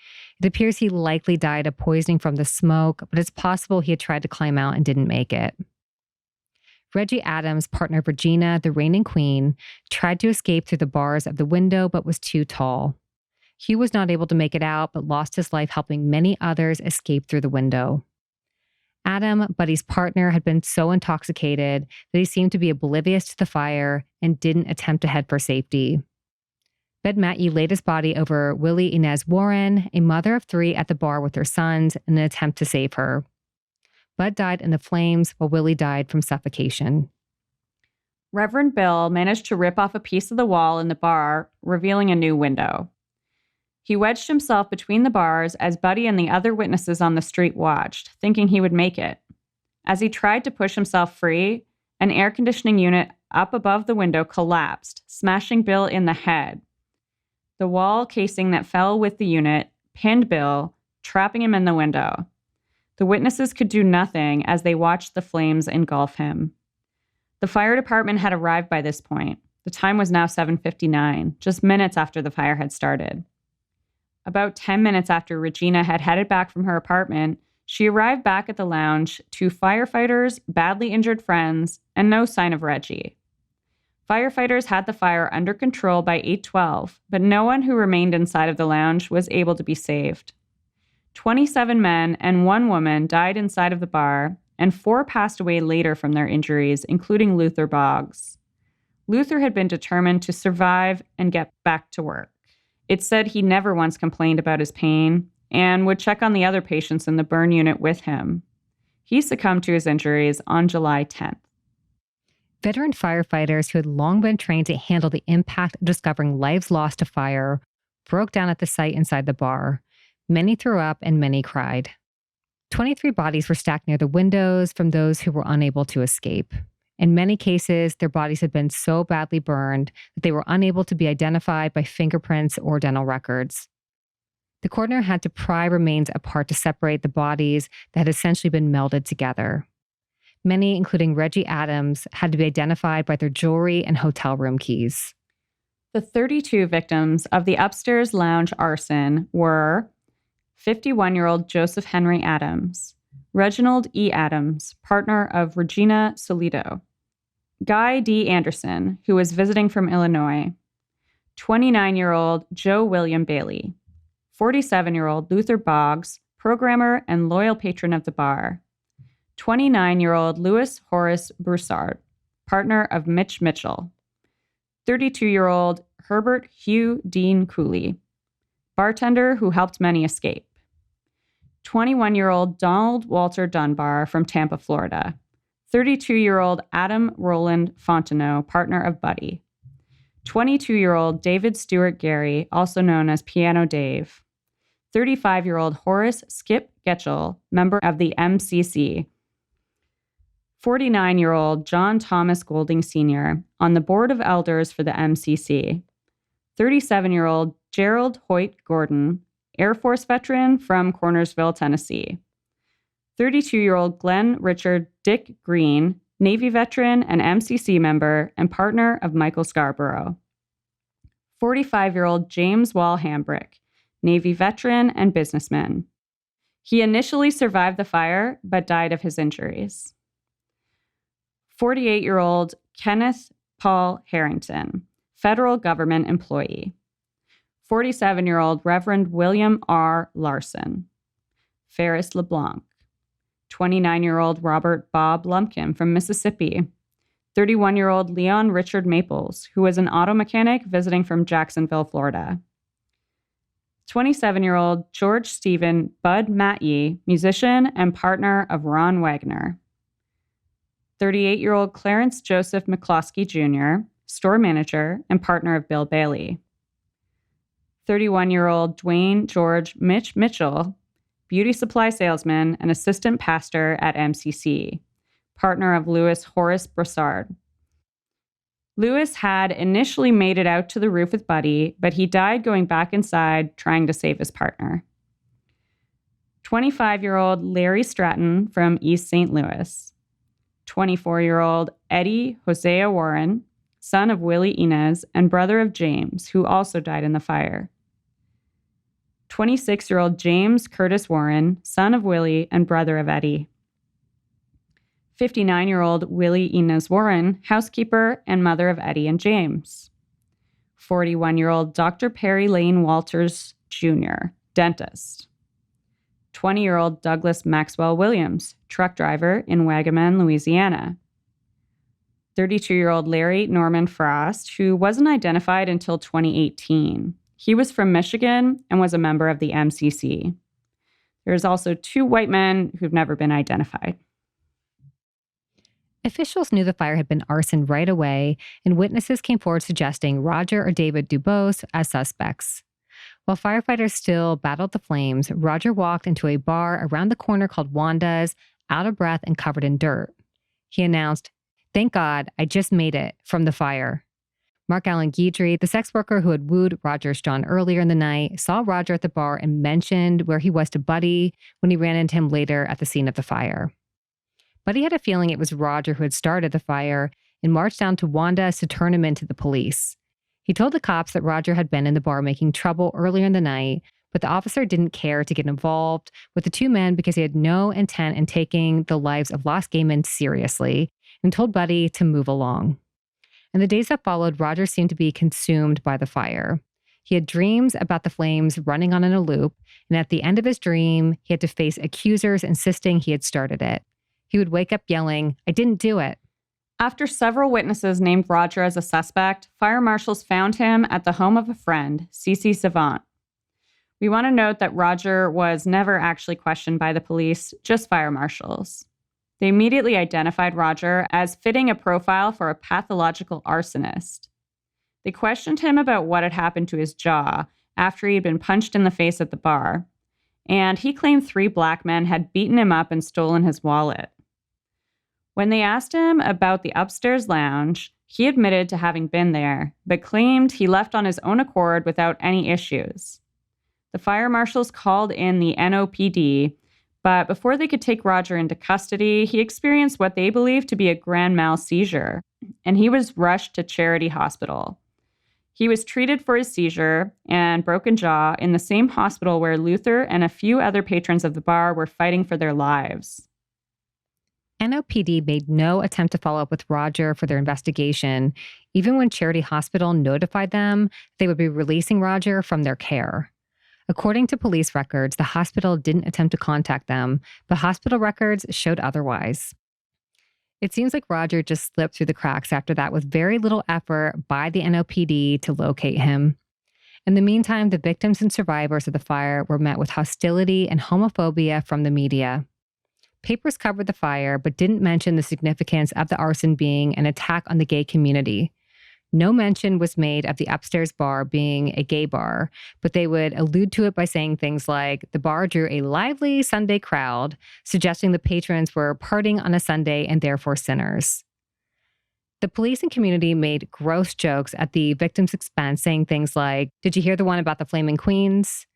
It appears he likely died of poisoning from the smoke, but it's possible he had tried to climb out and didn't make it. Reggie Adams' partner Regina, the reigning queen, tried to escape through the bars of the window but was too tall. Hugh was not able to make it out but lost his life helping many others escape through the window. Adam, Buddy's partner, had been so intoxicated that he seemed to be oblivious to the fire and didn't attempt to head for safety. Bed Matthew laid his body over Willie Inez Warren, a mother of 3 at the bar with her sons, in an attempt to save her. Bud died in the flames while Willie died from suffocation. Reverend Bill managed to rip off a piece of the wall in the bar, revealing a new window. He wedged himself between the bars as Buddy and the other witnesses on the street watched, thinking he would make it. As he tried to push himself free, an air conditioning unit up above the window collapsed, smashing Bill in the head. The wall casing that fell with the unit pinned Bill, trapping him in the window. The witnesses could do nothing as they watched the flames engulf him. The fire department had arrived by this point. The time was now 7:59, just minutes after the fire had started. About 10 minutes after Regina had headed back from her apartment, she arrived back at the lounge to firefighters, badly injured friends, and no sign of Reggie. Firefighters had the fire under control by 8:12, but no one who remained inside of the lounge was able to be saved. 27 men and 1 woman died inside of the bar, and 4 passed away later from their injuries, including Luther Boggs. Luther had been determined to survive and get back to work. It said he never once complained about his pain and would check on the other patients in the burn unit with him. He succumbed to his injuries on July 10th. Veteran firefighters who had long been trained to handle the impact of discovering lives lost to fire broke down at the site inside the bar. Many threw up and many cried. 23 bodies were stacked near the windows from those who were unable to escape. In many cases, their bodies had been so badly burned that they were unable to be identified by fingerprints or dental records. The coroner had to pry remains apart to separate the bodies that had essentially been melded together. Many, including Reggie Adams, had to be identified by their jewelry and hotel room keys. The 32 victims of the upstairs lounge arson were 51-year-old Joseph Henry Adams, Reginald E. Adams, partner of Regina Solido, Guy D. Anderson, who was visiting from Illinois, 29-year-old Joe William Bailey, 47-year-old Luther Boggs, programmer and loyal patron of the bar, 29-year-old Louis Horace Broussard, partner of Mitch Mitchell, 32-year-old Herbert Hugh Dean Cooley, bartender who helped many escape, 21-year-old Donald Walter Dunbar from Tampa, Florida, 32-year-old Adam Roland Fontenot, partner of Buddy, 22-year-old David Stewart Gary, also known as Piano Dave, 35-year-old Horace Skip Getchell, member of the MCC, 49-year-old John Thomas Golding Sr., on the board of elders for the MCC, 37-year-old Gerald Hoyt Gordon, Air Force veteran from Cornersville, Tennessee, 32-year-old Glenn Richard Dick Green, Navy veteran and MCC member and partner of Michael Scarborough, 45-year-old James Wall Hambrick, Navy veteran and businessman. He initially survived the fire, but died of his injuries. 48-year-old Kenneth Paul Harrington, federal government employee. 47-year-old Reverend William R. Larson. Ferris LeBlanc. 29-year-old Robert Bob Lumpkin from Mississippi. 31-year-old Leon Richard Maples, who was an auto mechanic visiting from Jacksonville, Florida. 27-year-old George Stephen Bud Matye, musician and partner of Ron Wagner. 38-year-old Clarence Joseph McCloskey Jr., store manager and partner of Bill Bailey. 31-year-old Dwayne George Mitch Mitchell, beauty supply salesman and assistant pastor at MCC, partner of Louis Horace Broussard. Louis had initially made it out to the roof with Buddy, but he died going back inside trying to save his partner. 25-year-old Larry Stratton from East St. Louis. 24-year-old Eddie Hosea Warren, son of Willie Inez and brother of James, who also died in the fire. 26-year-old James Curtis Warren, son of Willie and brother of Eddie. 59-year-old Willie Inez Warren, housekeeper and mother of Eddie and James. 41-year-old Dr. Perry Lane Walters Jr., dentist. 20-year-old Douglas Maxwell Williams, truck driver in Wagaman, Louisiana. 32-year-old Larry Norman Frost, who wasn't identified until 2018. He was from Michigan and was a member of the MCC. There's also 2 white men who've never been identified. Officials knew the fire had been arson right away, and witnesses came forward suggesting Roger or David Dubose as suspects. While firefighters still battled the flames, Roger walked into a bar around the corner called Wanda's, out of breath and covered in dirt. He announced, "Thank God, I just made it from the fire." Mark Allen Guidry, the sex worker who had wooed Roger's John earlier in the night, saw Roger at the bar and mentioned where he was to Buddy when he ran into him later at the scene of the fire. Buddy had a feeling it was Roger who had started the fire and marched down to Wanda's to turn him into the police. He told the cops that Roger had been in the bar making trouble earlier in the night, but the officer didn't care to get involved with the 2 men because he had no intent in taking the lives of lost gay men seriously and told Buddy to move along. In the days that followed, Roger seemed to be consumed by the fire. He had dreams about the flames running on in a loop, and at the end of his dream, he had to face accusers insisting he had started it. He would wake up yelling, "I didn't do it." After several witnesses named Roger as a suspect, fire marshals found him at the home of a friend, Cece Savant. We want to note that Roger was never actually questioned by the police, just fire marshals. They immediately identified Roger as fitting a profile for a pathological arsonist. They questioned him about what had happened to his jaw after he had been punched in the face at the bar, and he claimed 3 black men had beaten him up and stolen his wallet. When they asked him about the upstairs lounge, he admitted to having been there, but claimed he left on his own accord without any issues. The fire marshals called in the NOPD, but before they could take Roger into custody, he experienced what they believed to be a grand mal seizure, and he was rushed to Charity Hospital. He was treated for his seizure and broken jaw in the same hospital where Luther and a few other patrons of the bar were fighting for their lives. NOPD made no attempt to follow up with Roger for their investigation, even when Charity Hospital notified them they would be releasing Roger from their care. According to police records, the hospital didn't attempt to contact them, but hospital records showed otherwise. It seems like Roger just slipped through the cracks after that with very little effort by the NOPD to locate him. In the meantime, the victims and survivors of the fire were met with hostility and homophobia from the media. Papers covered the fire, but didn't mention the significance of the arson being an attack on the gay community. No mention was made of the upstairs bar being a gay bar, but they would allude to it by saying things like the bar drew a lively Sunday crowd, suggesting the patrons were partying on a Sunday and therefore sinners. The police and community made gross jokes at the victims' expense, saying things like, "Did you hear the one about the flaming queens?"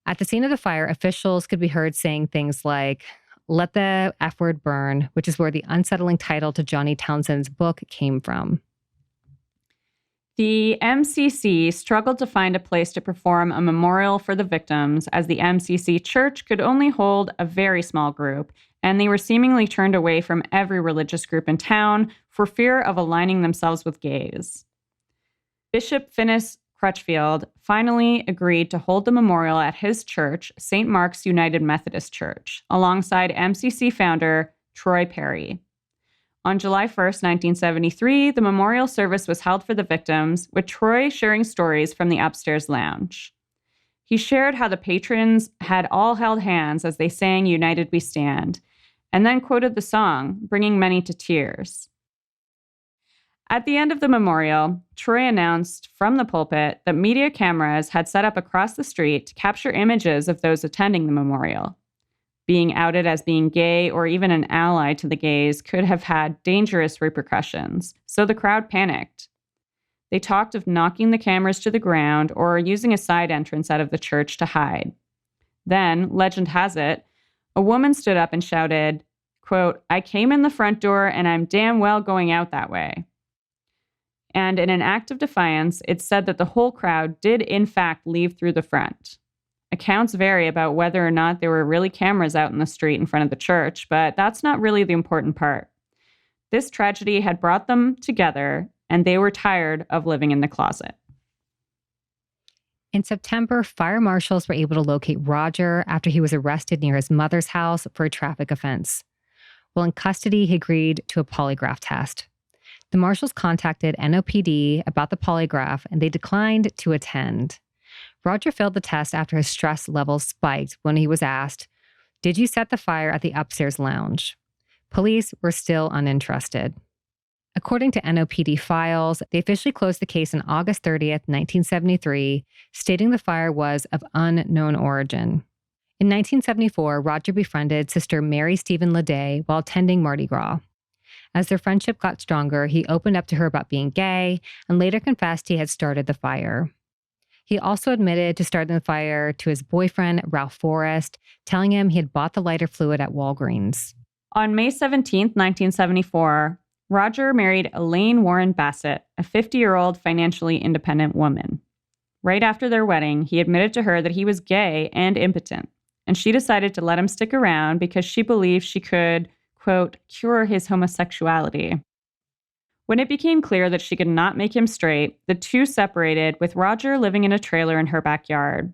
At the scene of the fire, officials could be heard saying things like, "Let the F word burn," which is where the unsettling title to Johnny Townsend's book came from. The MCC struggled to find a place to perform a memorial for the victims, as the MCC church could only hold a very small group, and they were seemingly turned away from every religious group in town for fear of aligning themselves with gays. Bishop Finis Crutchfield finally agreed to hold the memorial at his church, St. Mark's United Methodist Church, alongside MCC founder Troy Perry. On July 1st, 1973, the memorial service was held for the victims, with Troy sharing stories from the upstairs lounge. He shared how the patrons had all held hands as they sang "United We Stand," and then quoted the song, bringing many to tears. At the end of the memorial, Troy announced from the pulpit that media cameras had set up across the street to capture images of those attending the memorial. Being outed as being gay or even an ally to the gays could have had dangerous repercussions, so the crowd panicked. They talked of knocking the cameras to the ground or using a side entrance out of the church to hide. Then, legend has it, a woman stood up and shouted, quote, "I came in the front door and I'm damn well going out that way." And in an act of defiance, it's said that the whole crowd did in fact leave through the front. Accounts vary about whether or not there were really cameras out in the street in front of the church, but that's not really the important part. This tragedy had brought them together, and they were tired of living in the closet. In September, fire marshals were able to locate Roger after he was arrested near his mother's house for a traffic offense. While in custody, he agreed to a polygraph test. The marshals contacted NOPD about the polygraph, and they declined to attend. Roger failed the test after his stress levels spiked when he was asked, "Did you set the fire at the upstairs lounge?" Police were still uninterested. According to NOPD files, they officially closed the case on August 30th, 1973, stating the fire was of unknown origin. In 1974, Roger befriended Sister Mary Stephen Leday while attending Mardi Gras. As their friendship got stronger, he opened up to her about being gay and later confessed he had started the fire. He also admitted to starting the fire to his boyfriend, Ralph Forrest, telling him he had bought the lighter fluid at Walgreens. On May 17, 1974, Roger married Elaine Warren Bassett, a 50-year-old financially independent woman. Right after their wedding, he admitted to her that he was gay and impotent, and she decided to let him stick around because she believed she could, quote, cure his homosexuality. When it became clear that she could not make him straight, the two separated, with Roger living in a trailer in her backyard.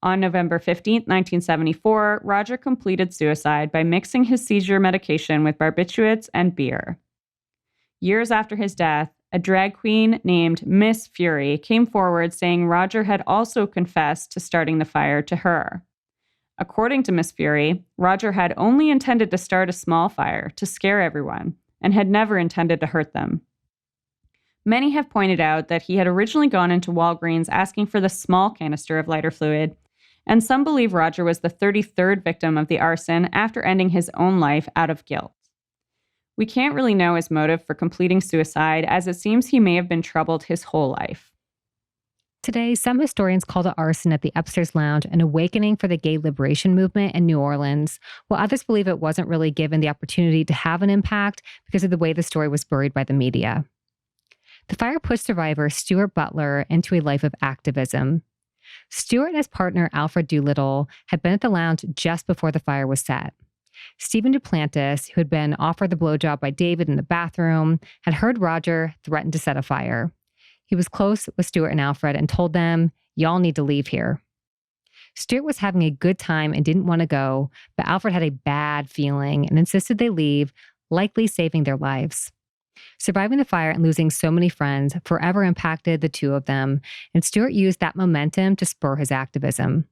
On November 15, 1974, Roger completed suicide by mixing his seizure medication with barbiturates and beer. Years after his death, a drag queen named Miss Fury came forward saying Roger had also confessed to starting the fire to her. According to Miss Fury, Roger had only intended to start a small fire to scare everyone and had never intended to hurt them. Many have pointed out that he had originally gone into Walgreens asking for the small canister of lighter fluid, and some believe Roger was the 33rd victim of the arson after ending his own life out of guilt. We can't really know his motive for completing suicide, as it seems he may have been troubled his whole life. Today, some historians call the arson at the upstairs lounge an awakening for the gay liberation movement in New Orleans, while others believe it wasn't really given the opportunity to have an impact because of the way the story was buried by the media. The fire pushed survivor Stuart Butler into a life of activism. Stuart and his partner Alfred Doolittle had been at the lounge just before the fire was set. Stephen Duplantis, who had been offered the blowjob by David in the bathroom, had heard Roger threaten to set a fire. He was close with Stuart and Alfred and told them, "Y'all need to leave here." Stuart was having a good time and didn't want to go, but Alfred had a bad feeling and insisted they leave, likely saving their lives. Surviving the fire and losing so many friends forever impacted the two of them, and Stuart used that momentum to spur his activism.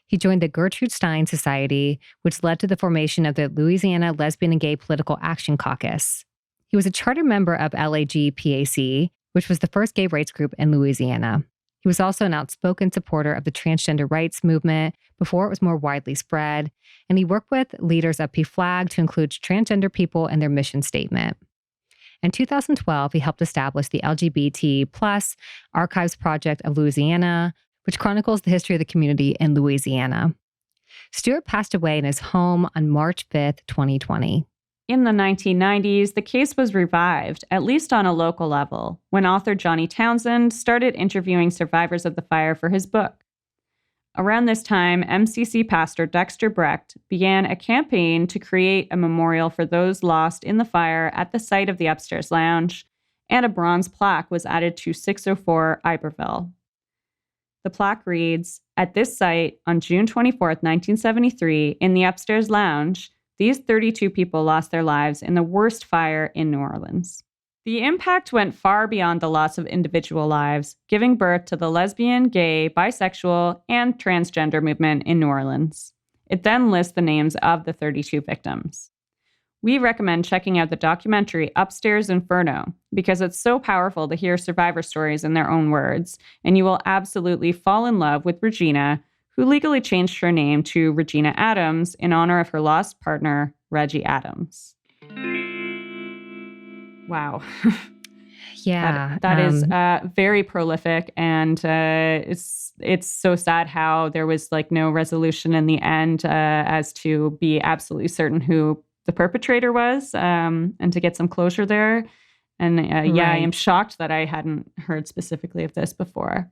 He joined the Gertrude Stein Society, which led to the formation of the Louisiana Lesbian and Gay Political Action Caucus. He was a charter member of LGBTQIA, which was the first gay rights group in Louisiana. He was also an outspoken supporter of the transgender rights movement before it was more widely spread, and he worked with leaders of PFLAG to include transgender people in their mission statement. In 2012, he helped establish the LGBT+ Archives Project of Louisiana, which chronicles the history of the community in Louisiana. Stuart passed away in his home on March 5th, 2020. In the 1990s, the case was revived, at least on a local level, when author Johnny Townsend started interviewing survivors of the fire for his book. Around this time, MCC pastor Dexter Brecht began a campaign to create a memorial for those lost in the fire at the site of the upstairs lounge, and a bronze plaque was added to 604 Iberville. The plaque reads, "At this site, on June 24th, 1973, in the upstairs lounge, these 32 people lost their lives in the worst fire in New Orleans." The impact went far beyond the loss of individual lives, giving birth to the lesbian, gay, bisexual, and transgender movement in New Orleans. It then lists the names of the 32 victims. We recommend checking out the documentary Upstairs Inferno because it's so powerful to hear survivor stories in their own words, and you will absolutely fall in love with Regina, who legally changed her name to Regina Adams in honor of her lost partner, Reggie Adams. Wow. Yeah. That is very prolific, and it's so sad how there was like no resolution in the end as to be absolutely certain who the perpetrator was, and to get some closure there. And I Right. am shocked that I hadn't heard specifically of this before.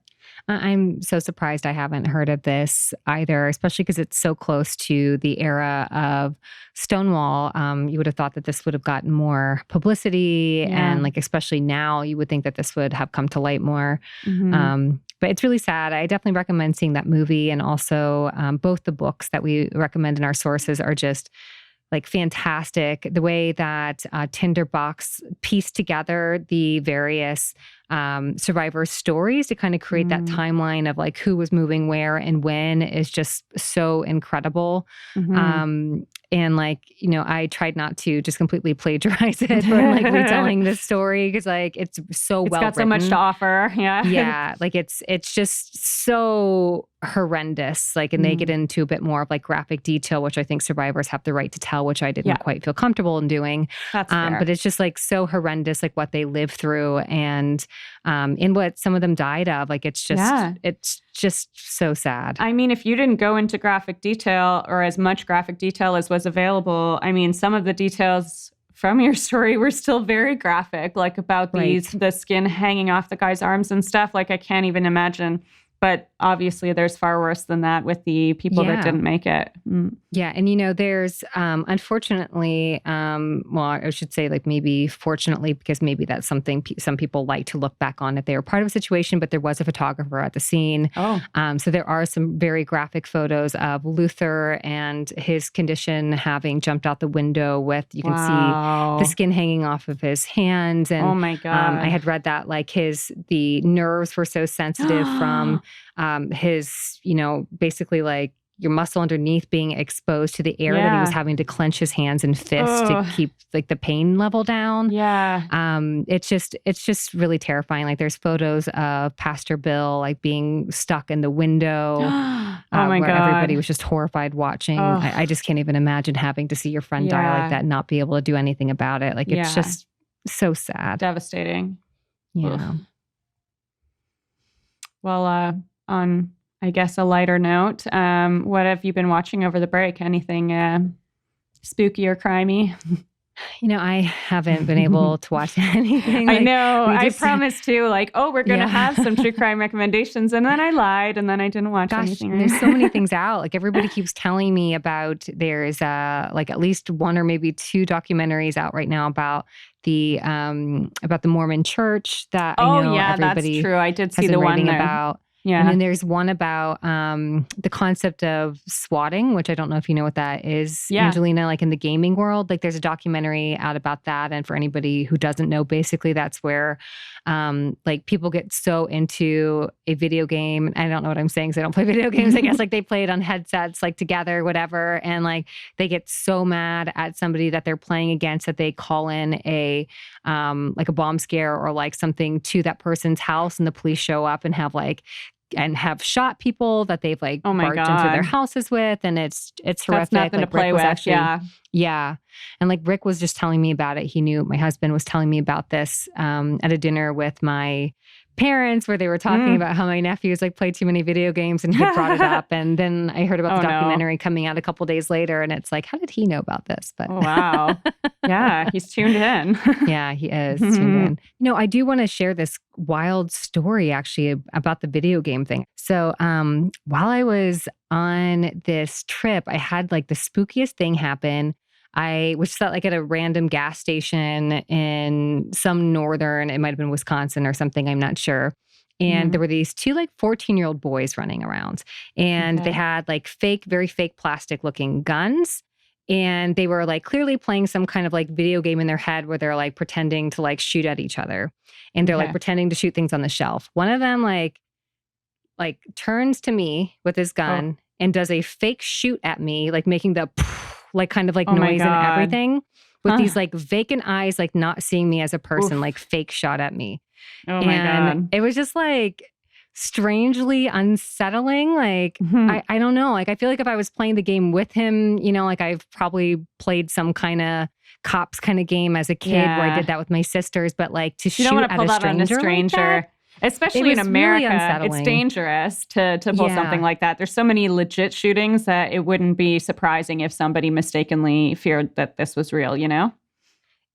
I'm so surprised I haven't heard of this either, especially because it's so close to the era of Stonewall. You would have thought that this would have gotten more publicity, Yeah. and like especially now, you would think that this would have come to light more. Mhm. But it's really sad. I definitely recommend seeing that movie, and also both the books that we recommend in our sources are just like fantastic. The way that Tinderbox pieced together the various survivors' stories to kind of create that timeline of like who was moving where and when is just so incredible. Mhm. And like, I tried not to just completely plagiarize it for like retelling this story because like it's so It's well got so much to offer. Yeah. yeah, like it's just so horrendous. Like, and they get into a bit more of like graphic detail, which I think survivors have the right to tell, which I didn't quite feel comfortable in doing. That's fair. But it's just like so horrendous, like what they lived through and in what some of them died of. Like it's just so sad. I mean, if you didn't go into graphic detail or as much graphic detail as was available, I mean, some of the details from your story were still very graphic, like about the skin hanging off the guy's arms and stuff. Like I can't even imagine. But obviously there's far worse than that with the people that didn't make it. Yeah. And, there's unfortunately, well, I should say like maybe fortunately, because maybe that's something some people like to look back on if they were part of a situation, but there was a photographer at the scene. Oh. So there are some very graphic photos of Luther and his condition having jumped out the window with, you can see the skin hanging off of his hands. And oh my God. I had read that like the nerves were so sensitive from his, basically like your muscle underneath being exposed to the air that he was having to clench his hands and fists to keep like the pain level down. Yeah. It's just really terrifying. Like there's photos of Pastor Bill like being stuck in the window. Oh my where God. everybody was just horrified watching. I just can't even imagine having to see your friend die like that and not be able to do anything about it. Like it's just so sad. Devastating. Yeah. Oof. Well, on, I guess, a lighter note, what have you been watching over the break? Anything spooky or crimey? I haven't been able to watch anything. I know. I promised too, like, we're going to have some true crime recommendations. And then I lied and then I didn't watch anything. There's so many things out. Like everybody keeps telling me about there's like at least one or maybe two documentaries out right now about the Mormon church that I know everybody that's true. I did see has the been one writing there. about. Yeah. And then there's one about the concept of swatting, which I don't know if you know what that is, Angelina, like in the gaming world. Like there's a documentary out about that. And for anybody who doesn't know, basically that's where like people get so into a video game. I don't know what I'm saying because I don't play video games. I guess like they play it on headsets like together, whatever. And like they get so mad at somebody that they're playing against that they call in a like a bomb scare or like something to that person's house, and the police show up and have shot people that they've like barged into their houses with, and it's horrific. That's nothing like to play Rick was with. actually, yeah. And like Rick was just telling me about it. He knew my husband was telling me about this at a dinner with my parents where they were talking about how my nephews like played too many video games and he had brought it up. And then I heard about the documentary coming out a couple days later, and it's like, how did he know about this? But wow. Yeah, he's tuned in. Yeah, he is tuned in. I do want to share this wild story actually about the video game thing. So while I was on this trip, I had like the spookiest thing happen. I was at like at a random gas station in some northern, it might have been Wisconsin or something, I'm not sure. And there were these two like 14-year-old boys running around, and they had like very fake plastic looking guns. And they were like clearly playing some kind of like video game in their head where they're like pretending to like shoot at each other. And they're like pretending to shoot things on the shelf. One of them like turns to me with his gun and does a fake shoot at me, like making the like kind of like noise and everything with these like vacant eyes, like not seeing me as a person, like fake shot at me. Oh my God. It was just like strangely unsettling. Like, I don't know. Like, I feel like if I was playing the game with him, like I've probably played some kind of cops kind of game as a kid where I did that with my sisters, but like to shoot at a stranger. Like that, especially in America, really it's dangerous to pull something like that. There's so many legit shootings that it wouldn't be surprising if somebody mistakenly feared that this was real,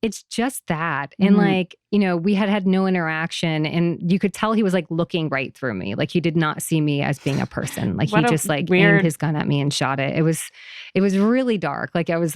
it's just that. And like, you know, we had no interaction, and you could tell he was like looking right through me. Like he did not see me as being a person. Like he just like aimed his gun at me and shot it. It was really dark. Like I was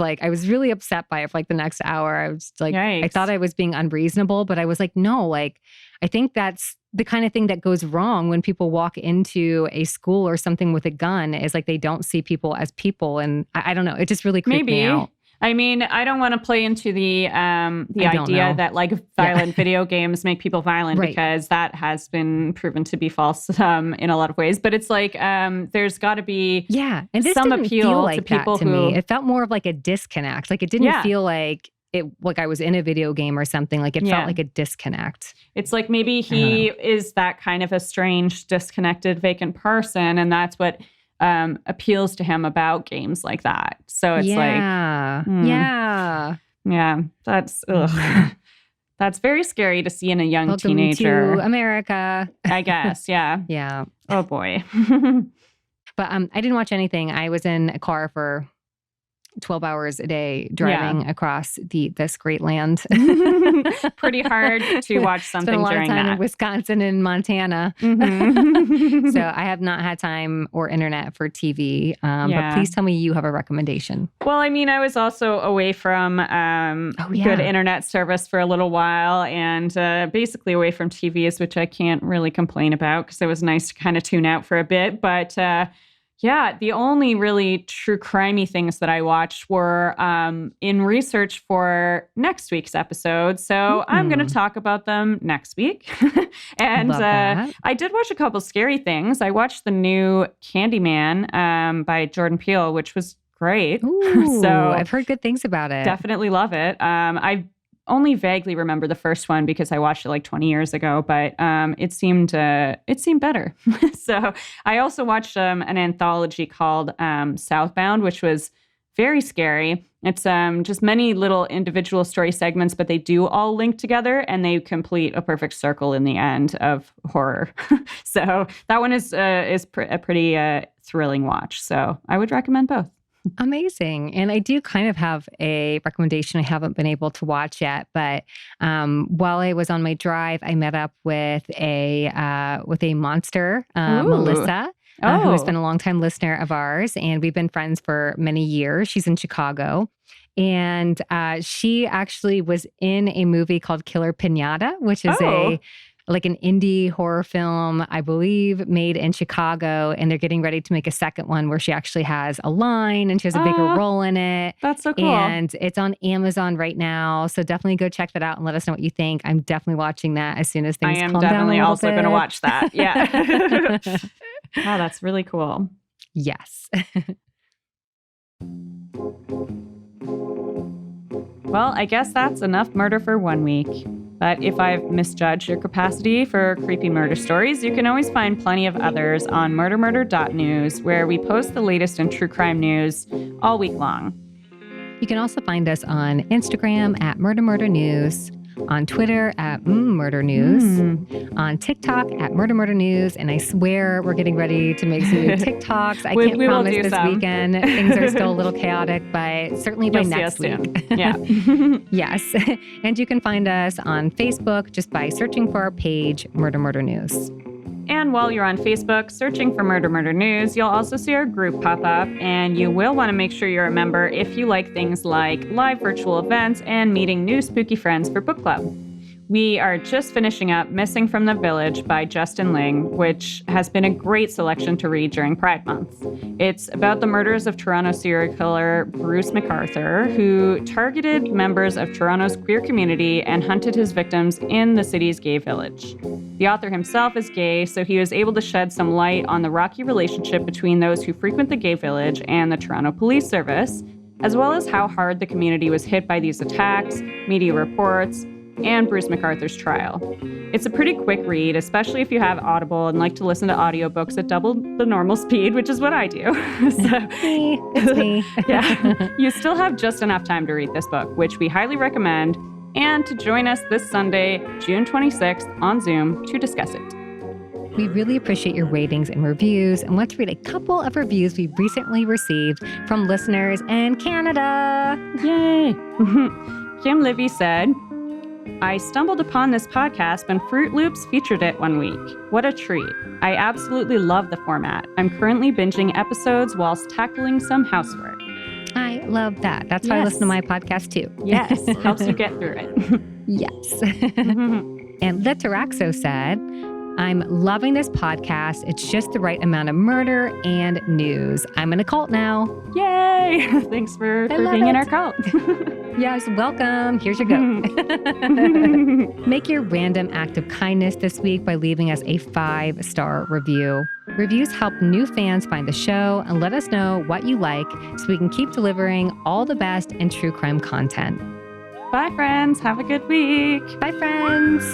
really upset by it for like the next hour. I was like, Yikes. I thought I was being unreasonable, but I was like, no, like I think that's the kind of thing that goes wrong when people walk into a school or something with a gun, is like they don't see people as people. And I don't know. It just really creeped me out. I mean, I don't want to play into the idea that like violent video games make people violent, because that has been proven to be false in a lot of ways. But it's like there's got to be and this some didn't appeal feel like to people that to me. It felt more of like a disconnect. Like it didn't feel like I was in a video game or something. Like it felt like a disconnect. It's like maybe he is that kind of a strange, disconnected, vacant person, and that's what appeals to him about games like that. So it's that's that's very scary to see in a young teenager. To America, I guess. Yeah. Yeah. Oh boy. But I didn't watch anything. I was in a car for 12 hours a day driving across this great land. Pretty hard to watch something during that. Spent a lot of time in Wisconsin and Montana. So I have not had time or internet for TV. But please tell me you have a recommendation. Well, I mean, I was also away from good internet service for a little while, and basically away from TVs, which I can't really complain about because it was nice to kind of tune out for a bit. But the only really true crimey things that I watched were in research for next week's episode. So I'm going to talk about them next week. And I did watch a couple scary things. I watched the new Candyman by Jordan Peele, which was great. Ooh, so I've heard good things about it. Definitely love it. I only vaguely remember the first one because I watched it like 20 years ago, but it seemed better. So I also watched an anthology called Southbound, which was very scary. It's just many little individual story segments, but they do all link together and they complete a perfect circle in the end of horror. So that one is a pretty thrilling watch. So I would recommend both. Amazing. And I do kind of have a recommendation I haven't been able to watch yet, but while I was on my drive, I met up with a monster, Melissa, who has been a longtime listener of ours, and we've been friends for many years. She's in Chicago. And she actually was in a movie called Killer Piñata, which is an indie horror film, I believe, made in Chicago. And they're getting ready to make a second one where she actually has a line and she has a bigger role in it. That's so cool. And it's on Amazon right now. So definitely go check that out and let us know what you think. I'm definitely watching that as soon as things calm down a little bit. I am definitely also going to watch that. Yeah. Wow, that's really cool. Yes. Well, I guess that's enough murder for 1 week. But if I've misjudged your capacity for creepy murder stories, you can always find plenty of others on MurderMurder.news, where we post the latest in true crime news all week long. You can also find us on Instagram at MurderMurder.news, on Twitter at Murder News, on TikTok at MurderMurder.news, and I swear we're getting ready to make some new TikToks. I can't promise this weekend. Things are still a little chaotic, but certainly by next week. Yeah. Yes. And you can find us on Facebook just by searching for our page, Murder Murder News. And while you're on Facebook searching for Murder Murder News, you'll also see our group pop up, and you will want to make sure you're a member if you like things like live virtual events and meeting new spooky friends for book club. We are just finishing up Missing from the Village by Justin Ling, which has been a great selection to read during Pride Month. It's about the murders of Toronto serial killer Bruce McArthur, who targeted members of Toronto's queer community and hunted his victims in the city's gay village. The author himself is gay, so he was able to shed some light on the rocky relationship between those who frequent the gay village and the Toronto Police Service, as well as how hard the community was hit by these attacks, media reports, and Bruce McArthur's trial. It's a pretty quick read, especially if you have Audible and like to listen to audiobooks at double the normal speed, which is what I do. It's me. Yeah. You still have just enough time to read this book, which we highly recommend, and to join us this Sunday, June 26th on Zoom to discuss it. We really appreciate your ratings and reviews, and let's read a couple of reviews we recently received from listeners in Canada. Yay! Kim Livy said, I stumbled upon this podcast when Fruit Loops featured it one week. What a treat. I absolutely love the format. I'm currently binging episodes whilst tackling some housework. I love that. That's why I listen to my podcast too. Yes, helps you get through it. Yes. And Literaxo said, I'm loving this podcast. It's just the right amount of murder and news. I'm in a cult now. Yay! Thanks for being in our cult. Yes, welcome. Here's your goat. Make your random act of kindness this week by leaving us a 5-star review. Reviews help new fans find the show and let us know what you like so we can keep delivering all the best in true crime content. Bye, friends. Have a good week. Bye, friends.